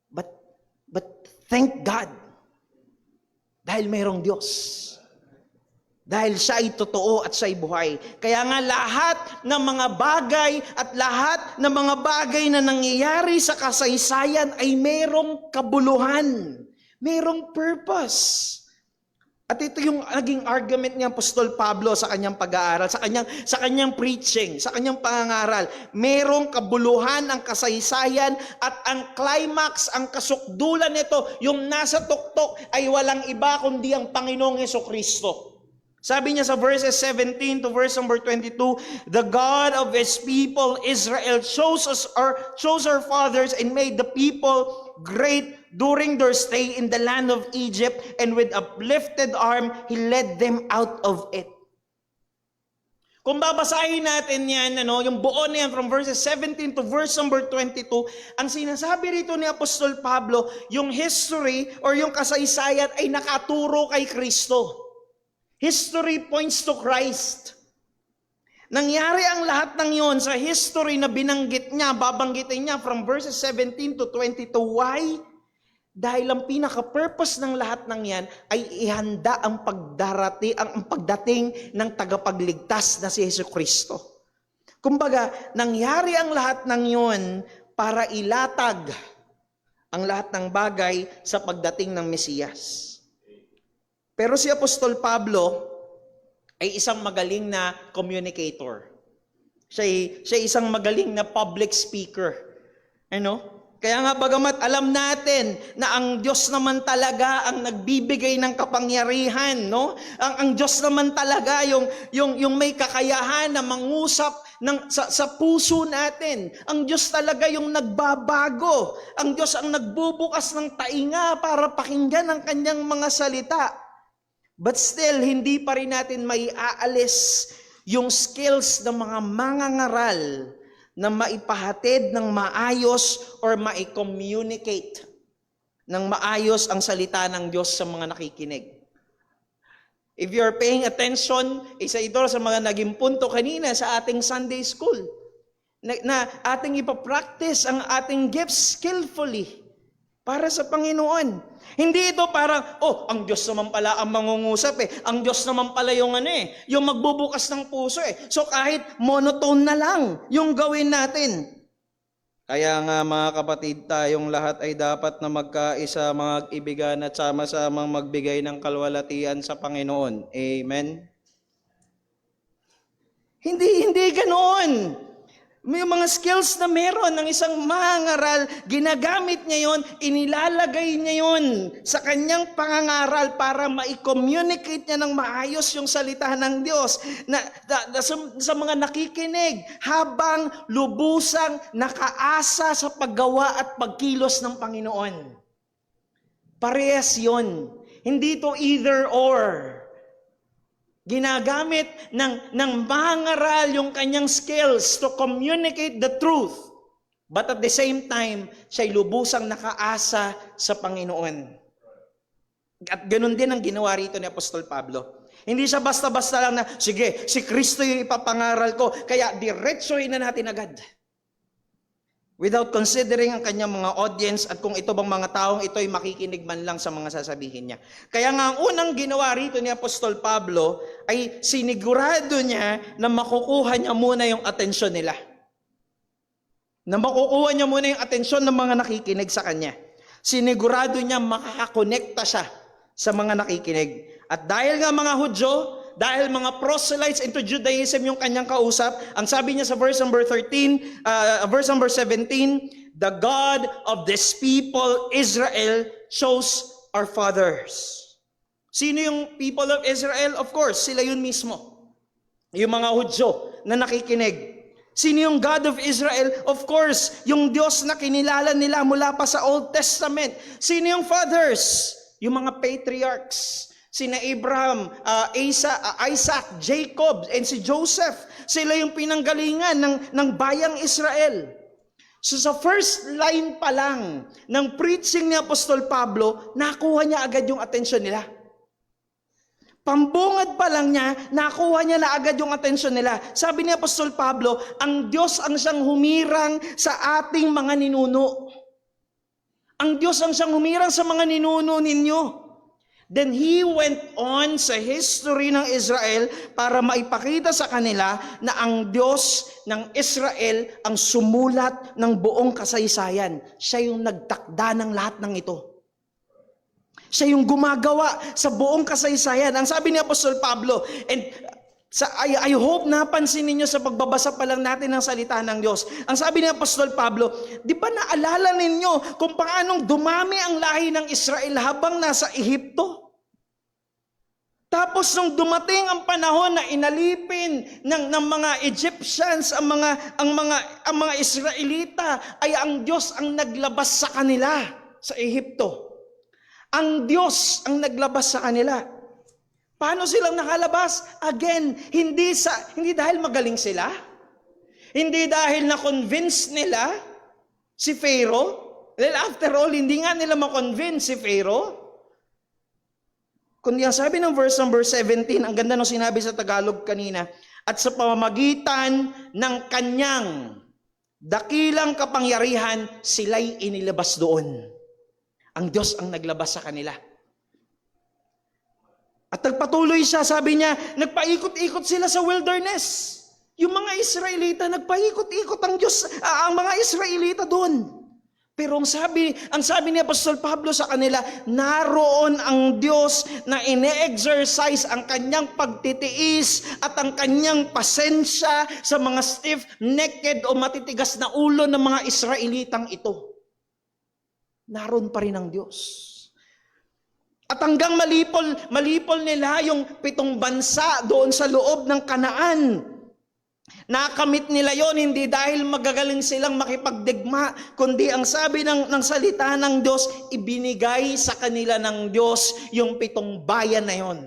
But thank God. Dahil mayroong Diyos. Dahil siya ay totoo at siya ay buhay. Kaya nga lahat ng mga bagay at lahat ng mga bagay na nangyayari sa kasaysayan ay mayroong kabuluhan. Mayroong purpose. At ito yung naging argument ni Apostol Pablo sa kanyang pag-aaral, sa kanyang preaching, sa kanyang pangangaral. Mayroong kabuluhan ang kasaysayan at ang climax, ang kasukdulan nito, yung nasa tuktok ay walang iba kundi ang Panginoong Jesucristo. Sabi niya sa verses 17 to verse number 22, the God of His people Israel chose our fathers and made the people great during their stay in the land of Egypt, and with uplifted arm, He led them out of it. Kung babasahin natin yan, yung buo na yan from verses 17 to verse number 22, ang sinasabi rito ni Apostol Pablo, yung history or yung kasaysayan ay nakaturo kay Kristo. History points to Christ. Nangyari ang lahat ng yon sa history na binanggit niya, babanggitin niya from verses 17 to 22. Why? Dahil ang pinaka-purpose ng lahat ng yan ay ihanda ang pagdating ng tagapagligtas na si Jesucristo. Kumbaga, nangyari ang lahat ng yon para ilatag ang lahat ng bagay sa pagdating ng Mesiyas. Pero si Apostol Pablo ay isang magaling na communicator. Siya isang magaling na public speaker. Kaya nga bagamat alam natin na ang Diyos naman talaga ang nagbibigay ng kapangyarihan, no? Ang Diyos naman talaga yung may kakayahan na mangusap sa puso natin. Ang Diyos talaga yung nagbabago. Ang Diyos ang nagbubukas ng tainga para pakinggan ang kanyang mga salita. But still, hindi pa rin natin may aalis yung skills ng mga mangangaral na maipahatid ng maayos or mai-communicate ng maayos ang salita ng Diyos sa mga nakikinig. If you're paying attention, isa ito sa mga naging punto kanina sa ating Sunday school, na ating ipapractice ang ating gifts skillfully para sa Panginoon. Hindi ito parang, ang Diyos naman pala ang mangungusap Ang Diyos naman pala yung yung magbubukas ng puso So kahit monotone na lang yung gawin natin. Kaya nga mga kapatid, tayong lahat ay dapat na magkaisa, mag-ibigan at sama-samang magbigay ng kalwalatian sa Panginoon. Amen? Hindi ganoon. May mga skills na meron ng isang mangangaral, ginagamit niya yon, inilalagay niya yon sa kanyang pangangaral para ma-communicate niya ng maayos yung salita ng Diyos sa mga nakikinig habang lubusang nakaasa sa paggawa at pagkilos ng Panginoon. Parehas yon. Hindi to either or. Ginagamit ng mangaral yung kanyang skills to communicate the truth. But at the same time, siya'y lubusang nakaasa sa Panginoon. At ganun din ang ginawa rito ni Apostol Pablo. Hindi siya basta-basta lang na, sige, si Kristo yung ipapangaral ko, kaya diretsuhin na natin agad. Without considering ang kanyang mga audience at kung ito bang mga taong ito ay makikinig man lang sa mga sasabihin niya. Kaya nga ang unang ginawa rito ni Apostol Pablo ay sinigurado niya na makukuha niya muna yung atensyon nila. Na makukuha niya muna yung atensyon ng mga nakikinig sa kanya. Sinigurado niya makakakonekta siya sa mga nakikinig. At dahil nga mga Hudyo, dahil mga proselytes into Judaism yung kanyang kausap, ang sabi niya sa verse number 17, the God of this people, Israel, chose our fathers. Sino yung people of Israel? Of course, sila yun mismo. Yung mga Hudyo na nakikinig. Sino yung God of Israel? Of course, yung Diyos na kinilala nila mula pa sa Old Testament. Sino yung fathers? Yung mga patriarchs. Sina Abraham, Isaac, Jacob, and si Joseph. Sila yung pinanggalingan ng bayang Israel. So sa first line pa lang ng preaching ni Apostol Pablo, nakuha niya agad yung atensyon nila. Pambungad pa lang niya, nakuha niya na agad yung atensyon nila. Sabi ni Apostol Pablo, ang Diyos ang siyang humirang sa ating mga ninuno. Ang Diyos ang siyang humirang sa mga ninuno ninyo. Then he went on sa history ng Israel para maipakita sa kanila na ang Diyos ng Israel ang sumulat ng buong kasaysayan. Siya yung nagtakda ng lahat ng ito. Siya yung gumagawa sa buong kasaysayan. Ang sabi ni Apostol Pablo, and I hope napansin ninyo sa pagbabasa pa lang natin ng salita ng Diyos. Ang sabi ni Apostol Pablo, di ba naalala ninyo kung paanong dumami ang lahi ng Israel habang nasa Ehipto? Tapos nung dumating ang panahon na inalipin ng mga Egyptians ang mga Israelita, ay ang Diyos ang naglabas sa kanila sa Ehipto. Ang Diyos ang naglabas sa kanila. Paano silang nakalabas? Again, hindi dahil magaling sila. Hindi dahil na-convince nila si Pharaoh. Well, after all, hindi nga nila ma-convince si Pharaoh. Kundi ang sabi ng verse number 17, ang ganda ng sinabi sa Tagalog kanina, at sa pamamagitan ng kanyang dakilang kapangyarihan, sila'y inilabas doon. Ang Diyos ang naglabas sa kanila. At nagpatuloy siya, sabi niya, nagpaikot-ikot sila sa wilderness. Yung mga Israelita, nagpaikot-ikot ang mga Israelita doon. Pero ang sabi ni Apostol Pablo sa kanila, naroon ang Diyos na ine-exercise ang kanyang pagtitiis at ang kanyang pasensya sa mga stiff-necked o matitigas na ulo ng mga Israelitang ito. Naroon pa rin ang Diyos. At hanggang malipol nila yung 7 bansa doon sa loob ng Kanaan. Nakamit nila yon hindi dahil magagaling silang makipagdigma, kundi ang sabi ng salita ng Diyos, ibinigay sa kanila ng Diyos yung 7 bayan na yon.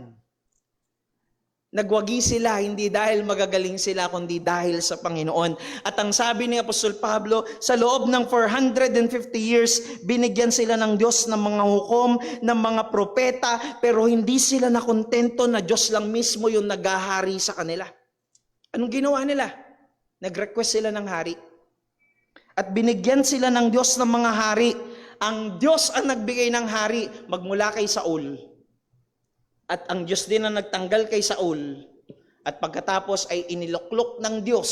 Nagwagi sila, hindi dahil magagaling sila, kundi dahil sa Panginoon. At ang sabi ni Apostol Pablo, sa loob ng 450 years, binigyan sila ng Diyos ng mga hukom, ng mga propeta, pero hindi sila nakontento na Diyos lang mismo yung naghahari sa kanila. Anong ginawa nila? Nag-request sila ng hari. At binigyan sila ng Diyos ng mga hari. Ang Diyos ang nagbigay ng hari magmula kay Saul. At ang Diyos din ang nagtanggal kay Saul. At pagkatapos ay iniluklok ng Diyos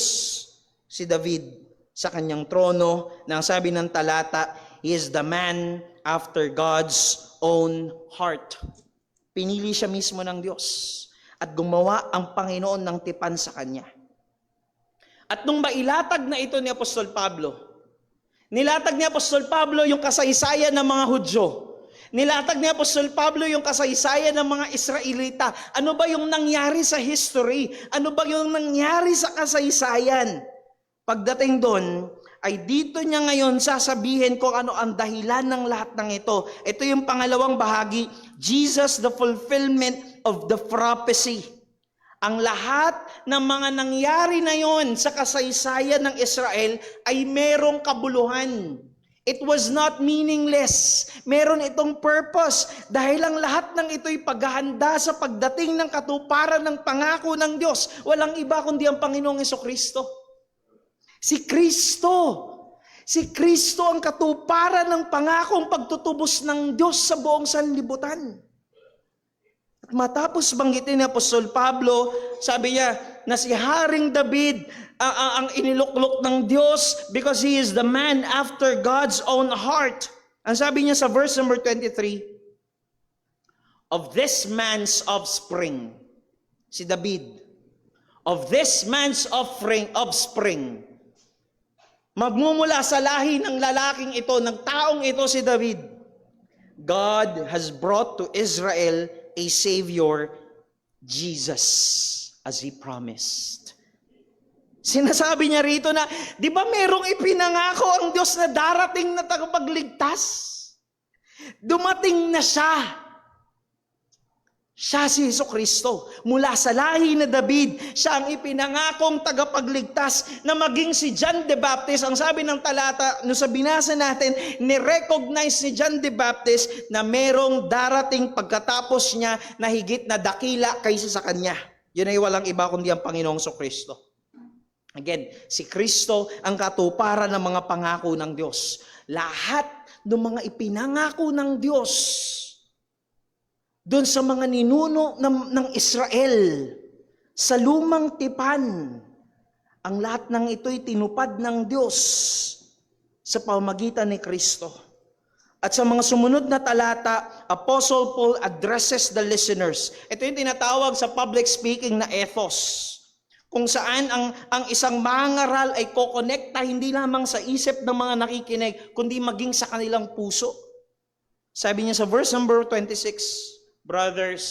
si David sa kanyang trono na ang sabi ng talata, he is the man after God's own heart. Pinili siya mismo ng Diyos at gumawa ang Panginoon ng tipan sa kanya. At nung mailatag na ito ni Apostol Pablo, nilatag ni Apostol Pablo yung kasaysayan ng mga Hudyo. Nilatag ni Apostol Pablo yung kasaysayan ng mga Israelita. Ano ba yung nangyari sa history? Ano ba yung nangyari sa kasaysayan? Pagdating doon, ay dito niya ngayon sasabihin kung ano ang dahilan ng lahat ng ito. Ito yung pangalawang bahagi, Jesus, the fulfillment of the prophecy. Ang lahat ng mga nangyari na yon sa kasaysayan ng Israel ay merong kabuluhan. It was not meaningless. Meron itong purpose dahil ang lahat ng ito'y paghahanda sa pagdating ng katuparan ng pangako ng Diyos. Walang iba kundi ang Panginoong Hesukristo. Si Kristo. Si Kristo ang katuparan ng pangakong pagtutubos ng Diyos sa buong sanlibutan. At matapos banggitin ni Apostol Pablo, sabi niya na si Haring David ang iniluklok ng Diyos because he is the man after God's own heart. Ang sabi niya sa verse number 23, of this man's offspring, si David, of this man's offspring, magmumula sa lahi ng lalaking ito, ng taong ito si David, God has brought to Israel a Savior, Jesus, as He promised. Sinasabi niya rito na, di ba merong ipinangako ang Diyos na darating na tagapagligtas? Dumating na siya. Siya si Hesukristo. Mula sa lahi na David, siya ang ipinangakong tagapagligtas na maging si John the Baptist. Ang sabi ng talata, no sa binasa natin, ni-recognize ni John the Baptist na merong darating pagkatapos niya na higit na dakila kaysa sa kanya. Yun ay walang iba kundi ang Panginoong Hesukristo. Again, si Kristo ang katuparan ng mga pangako ng Diyos. Lahat ng mga ipinangako ng Diyos doon sa mga ninuno ng Israel sa lumang tipan, ang lahat ng ito'y tinupad ng Diyos sa pamamagitan ni Kristo. At sa mga sumunod na talata, Apostle Paul addresses the listeners. Ito yung tinatawag sa public speaking na ethos, kung saan ang isang mangaral ay kokonekta hindi lamang sa isip ng mga nakikinig, kundi maging sa kanilang puso. Sabi niya sa verse number 26, brothers,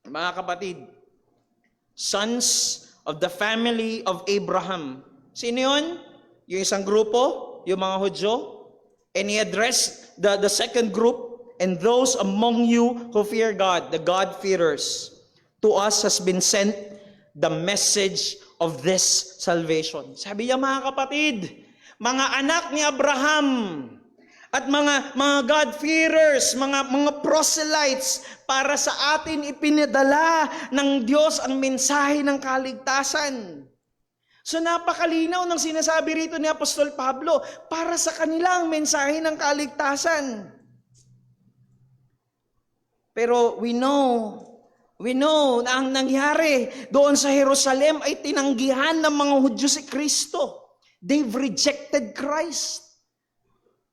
mga kapatid, sons of the family of Abraham. Sino yun? Yung isang grupo, yung mga Hudyo. And he addressed the second group, and those among you who fear God, the God-fearers. To us has been sent the message of this salvation. Sabi niya, mga kapatid, mga anak ni Abraham, at mga God-fearers, mga proselytes, para sa atin ipinadala ng Diyos ang mensahe ng kaligtasan. So napakalinaw ng sinasabi rito ni Apostol Pablo, para sa kanila ang mensahe ng kaligtasan. Pero we know na ang nangyari doon sa Jerusalem ay tinanggihan ng mga Hudyo si Kristo. They've rejected Christ.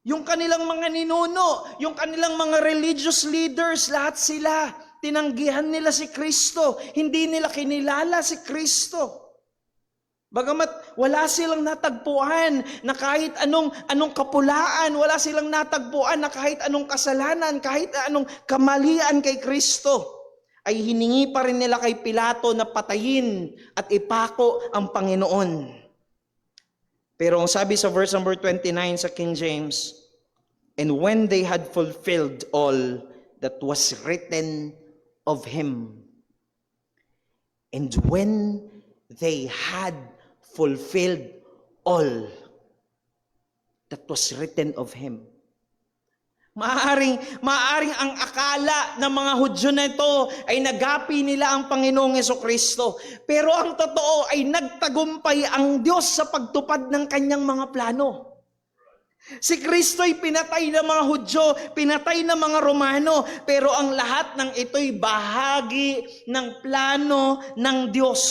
Yung kanilang mga ninuno, yung kanilang mga religious leaders, lahat sila, tinanggihan nila si Kristo. Hindi nila kinilala si Kristo. Bagamat wala silang natagpuan na kahit anong kapulaan, wala silang natagpuan na kahit anong kasalanan, kahit anong kamalian kay Kristo, ay hiningi pa rin nila kay Pilato na patayin at ipako ang Panginoon. Pero ang sabi sa verse number 29 sa King James, and when they had fulfilled all that was written of Him, and when they had fulfilled all that was written of Him. Maaring ang akala ng mga Hudyo na ito ay nagapi nila ang Panginoong Hesukristo. Pero ang totoo ay nagtagumpay ang Diyos sa pagtupad ng kanyang mga plano. Si Kristo ay pinatay ng mga Hudyo, pinatay ng mga Romano, pero ang lahat ng ito'y bahagi ng plano ng Diyos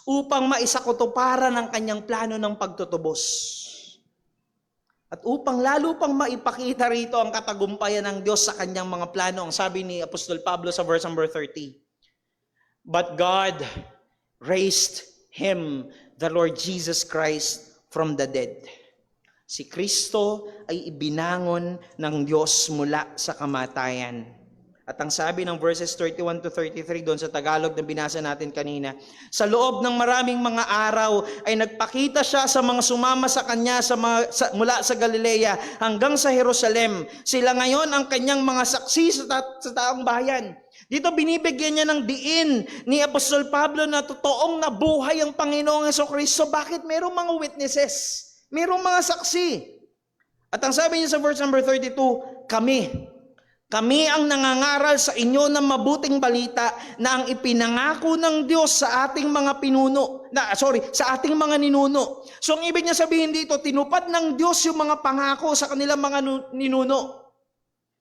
upang maisakutuparan ang kanyang plano ng pagtutubos. At upang lalo pang maipakita rito ang katagumpayan ng Diyos sa kanyang mga plano, ang sabi ni Apostol Pablo sa verse number 30, but God raised Him, the Lord Jesus Christ, from the dead. Si Kristo ay ibinangon ng Diyos mula sa kamatayan. At ang sabi ng verses 31 to 33 doon sa Tagalog na binasa natin kanina, sa loob ng maraming mga araw ay nagpakita siya sa mga sumama sa kanya mula sa Galilea hanggang sa Jerusalem. Sila ngayon ang kanyang mga saksi sa taong bayan. Dito binibigyan niya ng diin ni Apostol Pablo na totoong nabuhay ang Panginoong Hesukristo. Bakit? Merong mga witnesses, merong mga saksi. At ang sabi niya sa verse number 32, kami ang nangangaral sa inyo ng mabuting balita na ang ipinangako ng Diyos sa ating mga sa ating mga ninuno. So ang ibig niya sabihin dito, tinupad ng Diyos yung mga pangako sa kanilang mga ninuno.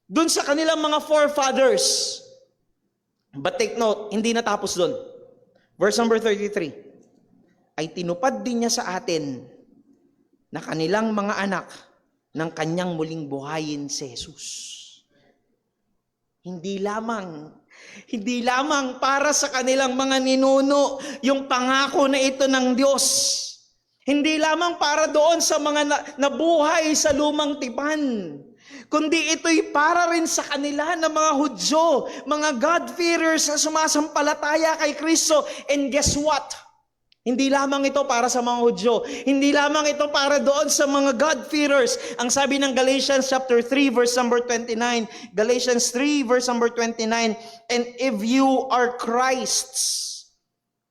Doon sa kanilang mga forefathers. But take note, hindi natapos doon. Verse number 33, ay tinupad din niya sa atin na kanilang mga anak ng kanyang muling buhayin si Jesus. Hindi lamang para sa kanilang mga ninuno yung pangako na ito ng Diyos. Hindi lamang para doon sa mga nabuhay sa lumang tipan, kundi ito'y para rin sa kanila na mga Hudyo, mga God-fearers na sumasampalataya kay Kristo. And guess what? Hindi lamang ito para sa mga Hudyo. Hindi lamang ito para doon sa mga God-fearers. Ang sabi ng Galatians chapter 3 verse number 29, Galatians 3 verse number 29, and if you are Christ's,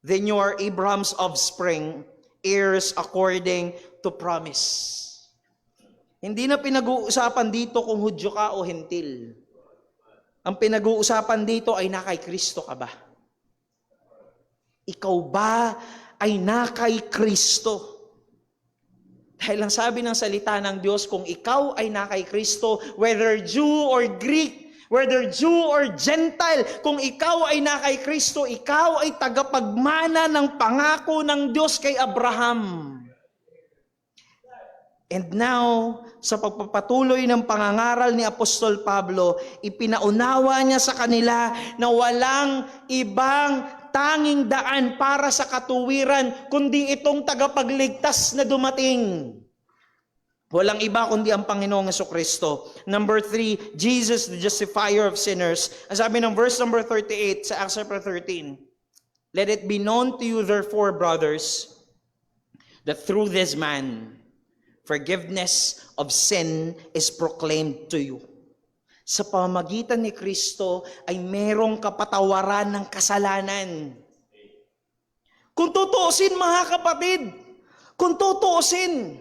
then you are Abraham's offspring, heirs according to promise. Hindi na pinag-uusapan dito kung Hudyo ka o Hentil. Ang pinag-uusapan dito ay na kay Kristo ka ba? Ikaw ba ay na kay Kristo? Dahil ang sabi ng salita ng Diyos, kung ikaw ay na kay Kristo, whether Jew or Greek, whether Jew or Gentile, kung ikaw ay na kay Kristo, ikaw ay tagapagmana ng pangako ng Diyos kay Abraham. And now, sa pagpapatuloy ng pangangaral ni Apostol Pablo, ipinaunawa niya sa kanila na walang ibang tanging daan para sa katuwiran, kundi itong tagapagligtas na dumating. Walang iba kundi ang Panginoong Jesucristo. Number 3, Jesus the justifier of sinners. Ang sabi ng verse number 38 sa Acts chapter 13, let it be known to you therefore, brothers, that through this man, forgiveness of sin is proclaimed to you. Sa pamamagitan ni Kristo ay merong kapatawaran ng kasalanan. Kung tutuusin mga kapatid, kung tutuusin,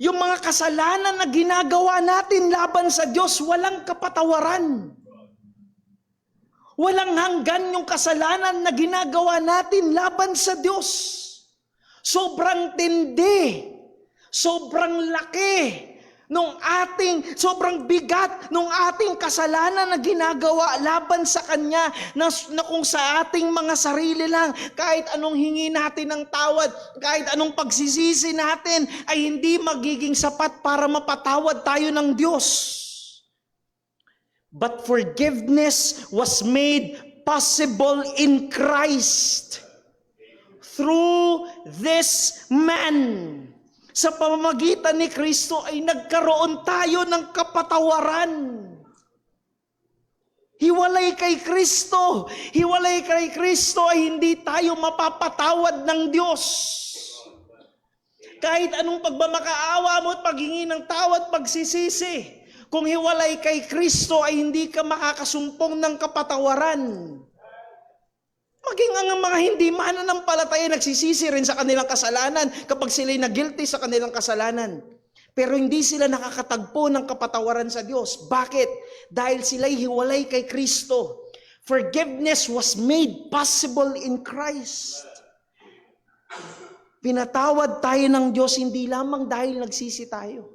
yung mga kasalanan na ginagawa natin laban sa Diyos, walang kapatawaran. Walang hanggan yung kasalanan na ginagawa natin laban sa Diyos. Sobrang tindi. Sobrang laki sobrang bigat nung ating kasalanan na ginagawa laban sa Kanya na kung sa ating mga sarili lang, kahit anong hingi natin ng tawad, kahit anong pagsisisi natin ay hindi magiging sapat para mapatawad tayo ng Diyos. But forgiveness was made possible in Christ through this man. Sa pamamagitan ni Kristo ay nagkaroon tayo ng kapatawaran. Hiwalay kay Kristo ay hindi tayo mapapatawad ng Diyos. Kahit anong pagmamakaawa mo at paghingi ng tawad, pagsisisi, kung hiwalay kay Kristo ay hindi ka makakasumpong ng kapatawaran. Maging ang mga hindi mananampalataya nagsisisi rin sa kanilang kasalanan kapag sila'y na-guilty sa kanilang kasalanan. Pero hindi sila nakakatagpo ng kapatawaran sa Diyos. Bakit? Dahil sila'y hiwalay kay Kristo. Forgiveness was made possible in Christ. Pinatawad tayo ng Diyos hindi lamang dahil nagsisi tayo.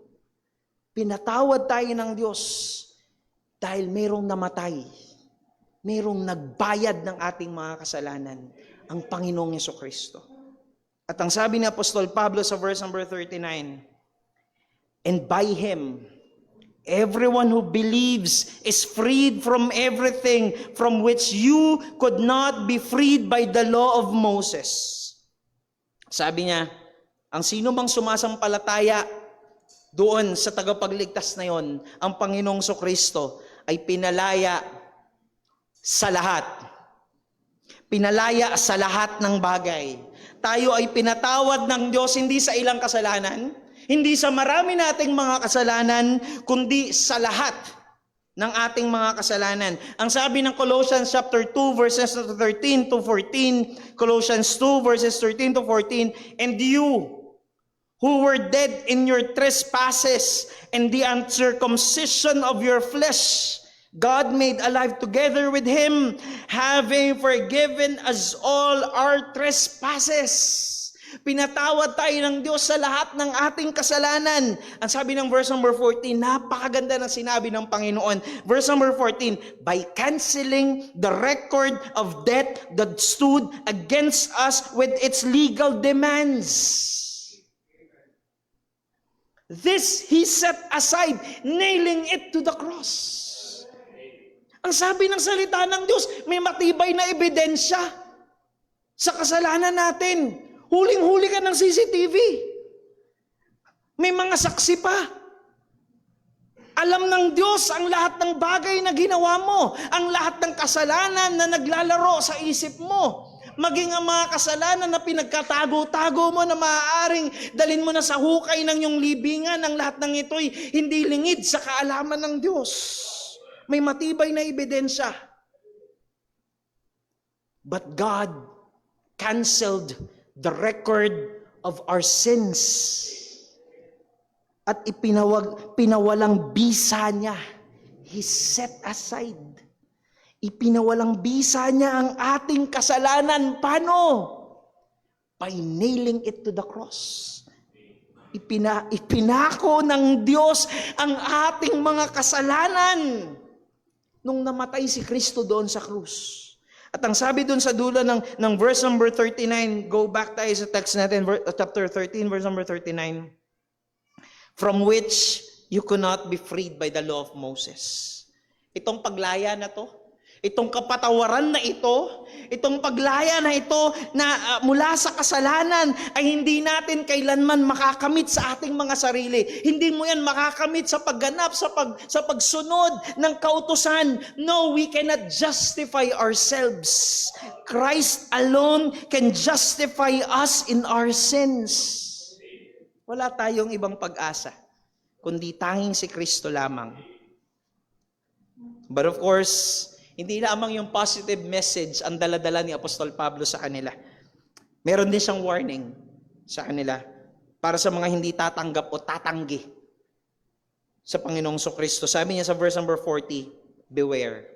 Pinatawad tayo ng Diyos dahil merong namatay. Merong nagbayad ng ating mga kasalanan, ang Panginoong Jesucristo. At ang sabi ni Apostol Pablo sa verse number 39, and by Him, everyone who believes is freed from everything from which you could not be freed by the law of Moses. Sabi niya, ang sino mang sumasampalataya doon sa tagapagligtas na yon, ang Panginoong Jesucristo ay pinalaya sa lahat. Pinalaya sa lahat ng bagay. Tayo ay pinatawad ng Diyos hindi sa ilang kasalanan, hindi sa marami nating mga kasalanan, kundi sa lahat ng ating mga kasalanan. Ang sabi ng Colossians chapter 2 verses 13 to 14, Colossians 2 verses 13 to 14, and you who were dead in your trespasses and the uncircumcision of your flesh, God made alive together with him, having forgiven us all our trespasses. Pinatawad tayo ng Diyos sa lahat ng ating kasalanan. Ang sabi ng verse number 14, napakaganda ng sinabi ng Panginoon. Verse number 14, by canceling the record of debt that stood against us with its legal demands. This He set aside, nailing it to the cross. Ang sabi ng salita ng Diyos, may matibay na ebidensya sa kasalanan natin. Huling-huli ka ng CCTV. May mga saksi pa. Alam ng Diyos ang lahat ng bagay na ginawa mo, ang lahat ng kasalanan na naglalaro sa isip mo. Maging ang mga kasalanan na pinagkatago-tago mo na maaaring dalin mo na sa hukay ng iyong libingan, ang lahat ng ito'y hindi lingid sa kaalaman ng Diyos. May matibay na ebidensya. But God canceled the record of our sins. At pinawalang bisa niya. He set aside. Ipinawalang bisa niya ang ating kasalanan. Paano? By nailing it to the cross. Ipinako ng Diyos ang ating mga kasalanan nung namatay si Kristo doon sa krus. At ang sabi doon sa dulo ng verse number 39, go back tayo sa text natin, chapter 13, verse number 39, from which you could not be freed by the law of Moses. Itong paglaya na to, itong kapatawaran na ito, itong paglaya na ito na mula sa kasalanan ay hindi natin kailanman makakamit sa ating mga sarili. Hindi mo yan makakamit sa pagganap, sa pagsunod ng kautusan. No, we cannot justify ourselves. Christ alone can justify us in our sins. Wala tayong ibang pag-asa, kundi tanging si Kristo lamang. But of course, hindi lamang yung positive message ang dala-dala ni Apostol Pablo sa kanila. Meron din siyang warning sa kanila para sa mga hindi tatanggap o tatanggi sa Panginoong Kristo. Sabi niya sa verse number 40, beware.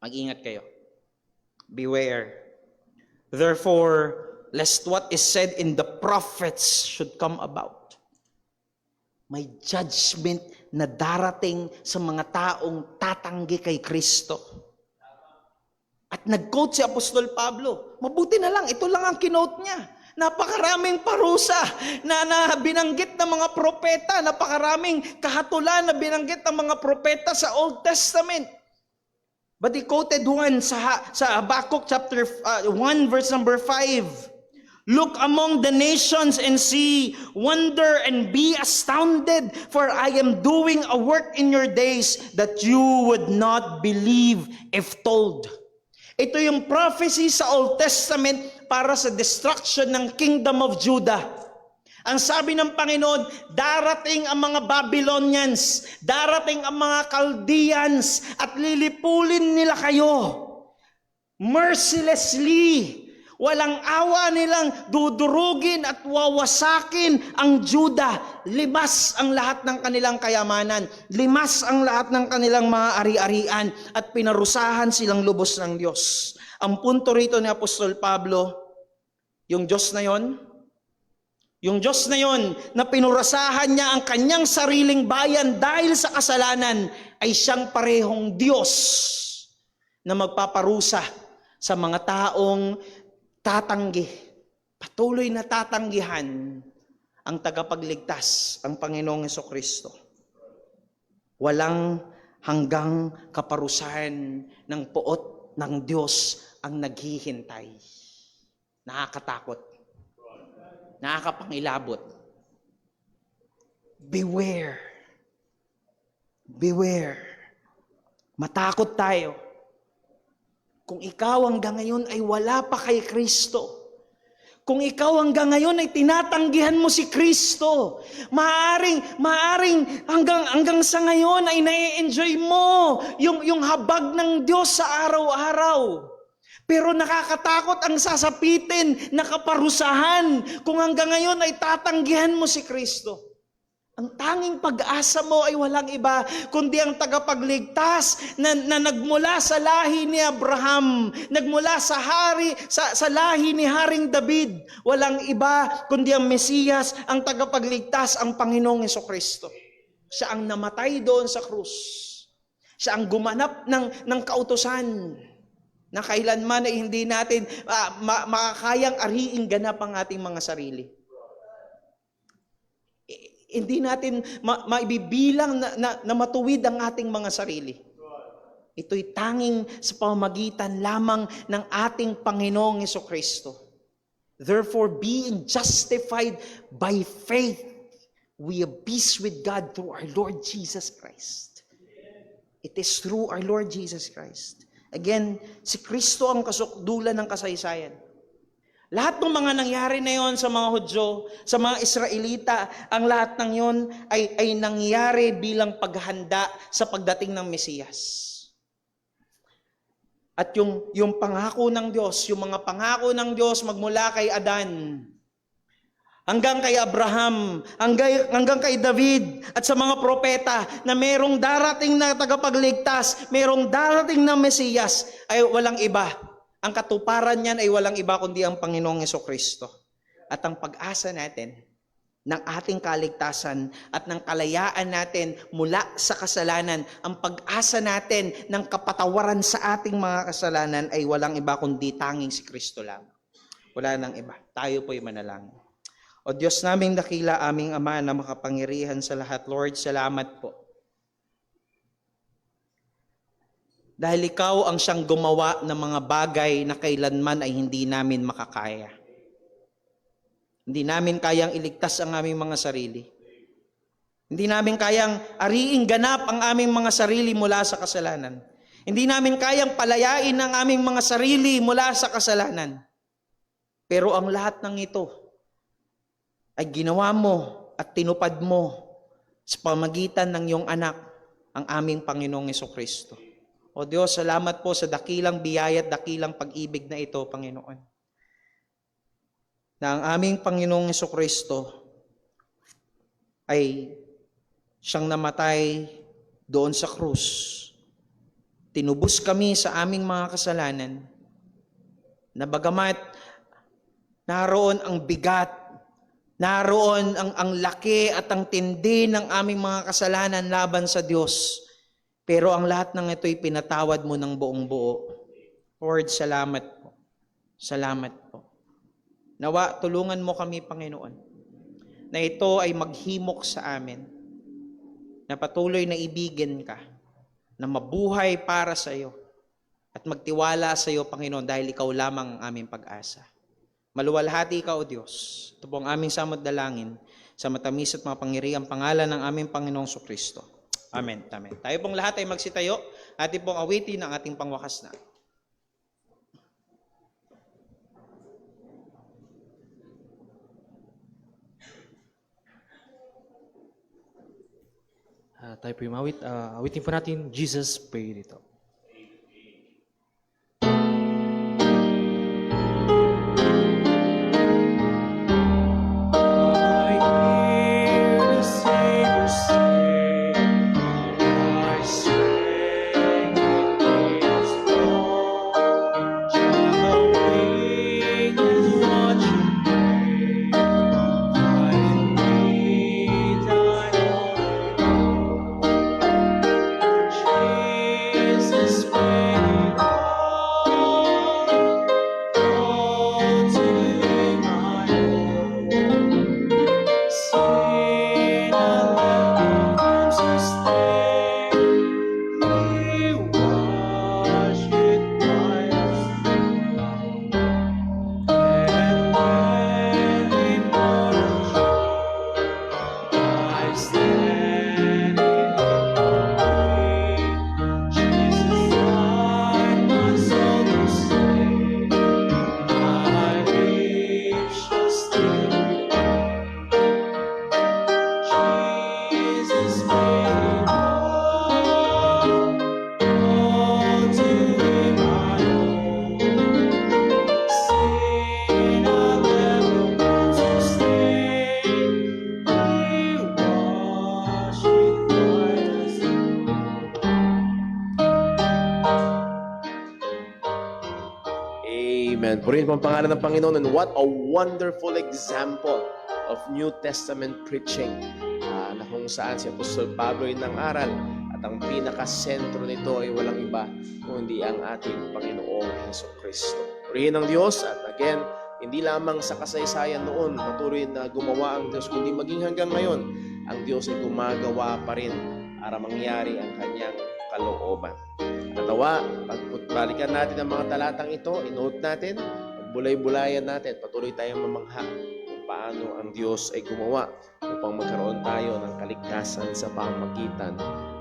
Mag-ingat kayo. Beware. Therefore, lest what is said in the prophets should come about. May judgment na darating sa mga taong tatanggi kay Kristo. At nag-quote si Apostol Pablo. Mabuti na lang, ito lang ang kinote niya. Napakaraming parusa na binanggit ng mga propeta, napakaraming kahatulan na binanggit ng mga propeta sa Old Testament. But he quoted one sa Habakkuk chapter 1 verse number 5. Look among the nations and see, wonder and be astounded, for I am doing a work in your days that you would not believe if told. Ito yung prophecy sa Old Testament para sa destruction ng Kingdom of Judah. Ang sabi ng Panginoon, darating ang mga Babylonians, darating ang mga Chaldeans, at lilipulin nila kayo mercilessly. Walang awa nilang dudurugin at wawasakin ang Juda. Limas ang lahat ng kanilang kayamanan. Limas ang lahat ng kanilang mga ari-arian at pinarusahan silang lubos ng Diyos. Ang punto rito ni Apostol Pablo, yung Diyos na yon na pinurasahan niya ang kanyang sariling bayan dahil sa kasalanan ay siyang parehong Diyos na magpaparusa sa mga taong tatanggi, patuloy na tatanggihan ang tagapagligtas, ang Panginoong Jesucristo. Walang hanggang kaparusahan ng poot ng Diyos ang naghihintay. Nakakatakot. Nakakapangilabot. Beware. Beware. Matakot tayo. Kung ikaw hanggang ngayon ay wala pa kay Kristo, kung ikaw hanggang ngayon ay tinatanggihan mo si Kristo, maaring hanggang sa ngayon ay nai-enjoy mo yung habag ng Diyos sa araw-araw. Pero nakakatakot ang sasapitin na kaparusahan kung hanggang ngayon ay tatanggihan mo si Kristo. Ang tanging pag-asa mo ay walang iba, kundi ang tagapagligtas na nagmula sa lahi ni Abraham, nagmula sa lahi ni Haring David. Walang iba, kundi ang Mesiyas, ang tagapagligtas, ang Panginoong Hesukristo. Siya ang namatay doon sa krus. Siya ang gumanap ng kautusan na kailanman ay hindi natin makakayang ariing ganap ang ating mga sarili. Hindi natin maibibilang na matuwid ang ating mga sarili. Ito'y tanging sa pamamagitan lamang ng ating Panginoong Hesukristo. Therefore, being justified by faith, we have peace with God through our Lord Jesus Christ. It is through our Lord Jesus Christ. Again, si Kristo ang kasukdulan ng kasaysayan. Lahat ng mga nangyari na yon sa mga Hudyo, sa mga Israelita, ang lahat ng yon ay nangyari bilang paghanda sa pagdating ng Mesiyas. At yung pangako ng Diyos, yung mga pangako ng Diyos magmula kay Adan, hanggang kay Abraham, hanggang kay David, at sa mga propeta na merong darating na tagapagligtas, merong darating na Mesiyas, ay walang iba. Ang katuparan niyan ay walang iba kundi ang Panginoong Hesukristo. At ang pag-asa natin ng ating kaligtasan at ng kalayaan natin mula sa kasalanan, ang pag-asa natin ng kapatawaran sa ating mga kasalanan ay walang iba kundi tanging si Kristo lang. Wala nang iba. Tayo po'y manalangin. O Diyos naming dakila, aming Ama na makapangyarihan sa lahat, Lord, salamat po. Dahil ikaw ang siyang gumawa ng mga bagay na kailanman ay hindi namin makakaya. Hindi namin kayang iligtas ang aming mga sarili. Hindi namin kayang ariing ganap ang aming mga sarili mula sa kasalanan. Hindi namin kayang palayain ang aming mga sarili mula sa kasalanan. Pero ang lahat ng ito ay ginawa mo at tinupad mo sa pamagitan ng iyong anak, ang aming Panginoong Hesukristo. O Diyos, salamat po sa dakilang biyaya at dakilang pag-ibig na ito, Panginoon. Na ang aming Panginoong Hesukristo ay siyang namatay doon sa krus. Tinubos kami sa aming mga kasalanan na bagamat naroon ang bigat, naroon ang laki at ang tindi ng aming mga kasalanan laban sa Diyos. Pero ang lahat ng ito'y pinatawad mo ng buong buo. Lord, salamat po. Salamat po. Nawa, tulungan mo kami, Panginoon, na ito ay maghimok sa amin, na patuloy na ibigin ka, na mabuhay para sa iyo, at magtiwala sa iyo, Panginoon, dahil ikaw lamang ang aming pag-asa. Maluwalhati ka, O Diyos. Ito po ang aming samot dalangin sa matamis at mapangyarihang pangalan ng aming Panginoong Kristo. Amen. Amen. Tayo pong lahat ay magsitayo. Atin pong awitin ang ating pangwakas na. Tayo po yung awit. Awitin po natin, Jesus paid it all. Jesus Purihin po ang pangalan ng Panginoon. And what a wonderful example of New Testament preaching na kung saan si Apostol Pablo ay nangaral at ang pinakasentro nito ay walang iba kundi ang ating Panginoong Hesukristo. Purihin ang Diyos at again, hindi lamang sa kasaysayan noon patuloy na gumawa ang Diyos, kundi maging hanggang ngayon, ang Diyos ay gumagawa pa rin para mangyari ang kanyang kalooban. Natawa, pagbalikan natin ang mga talatang ito, inote natin, pagbulay-bulayan natin, patuloy tayong mamangha kung paano ang Diyos ay gumawa upang magkaroon tayo ng kaligtasan sa pamagitan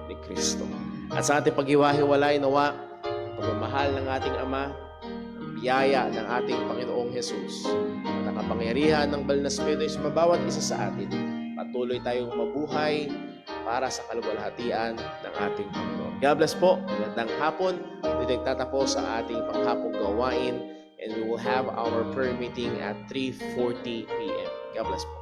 ni Kristo. At sa ating paghiwa-hiwalay, nawa, ang pagmamahal ng ating Ama, ang biyaya ng ating Panginoong Jesus, at ang kapangyarihan ng Banal na Espiritu sa bawat isa sa atin, patuloy tayong mabuhay para sa kaluwalhatian ng ating Panginoon. God bless po. Magandang hapon. Dito nagtatapos sa ating panghapong gawain and we will have our prayer meeting at 3:40 p.m. God bless po.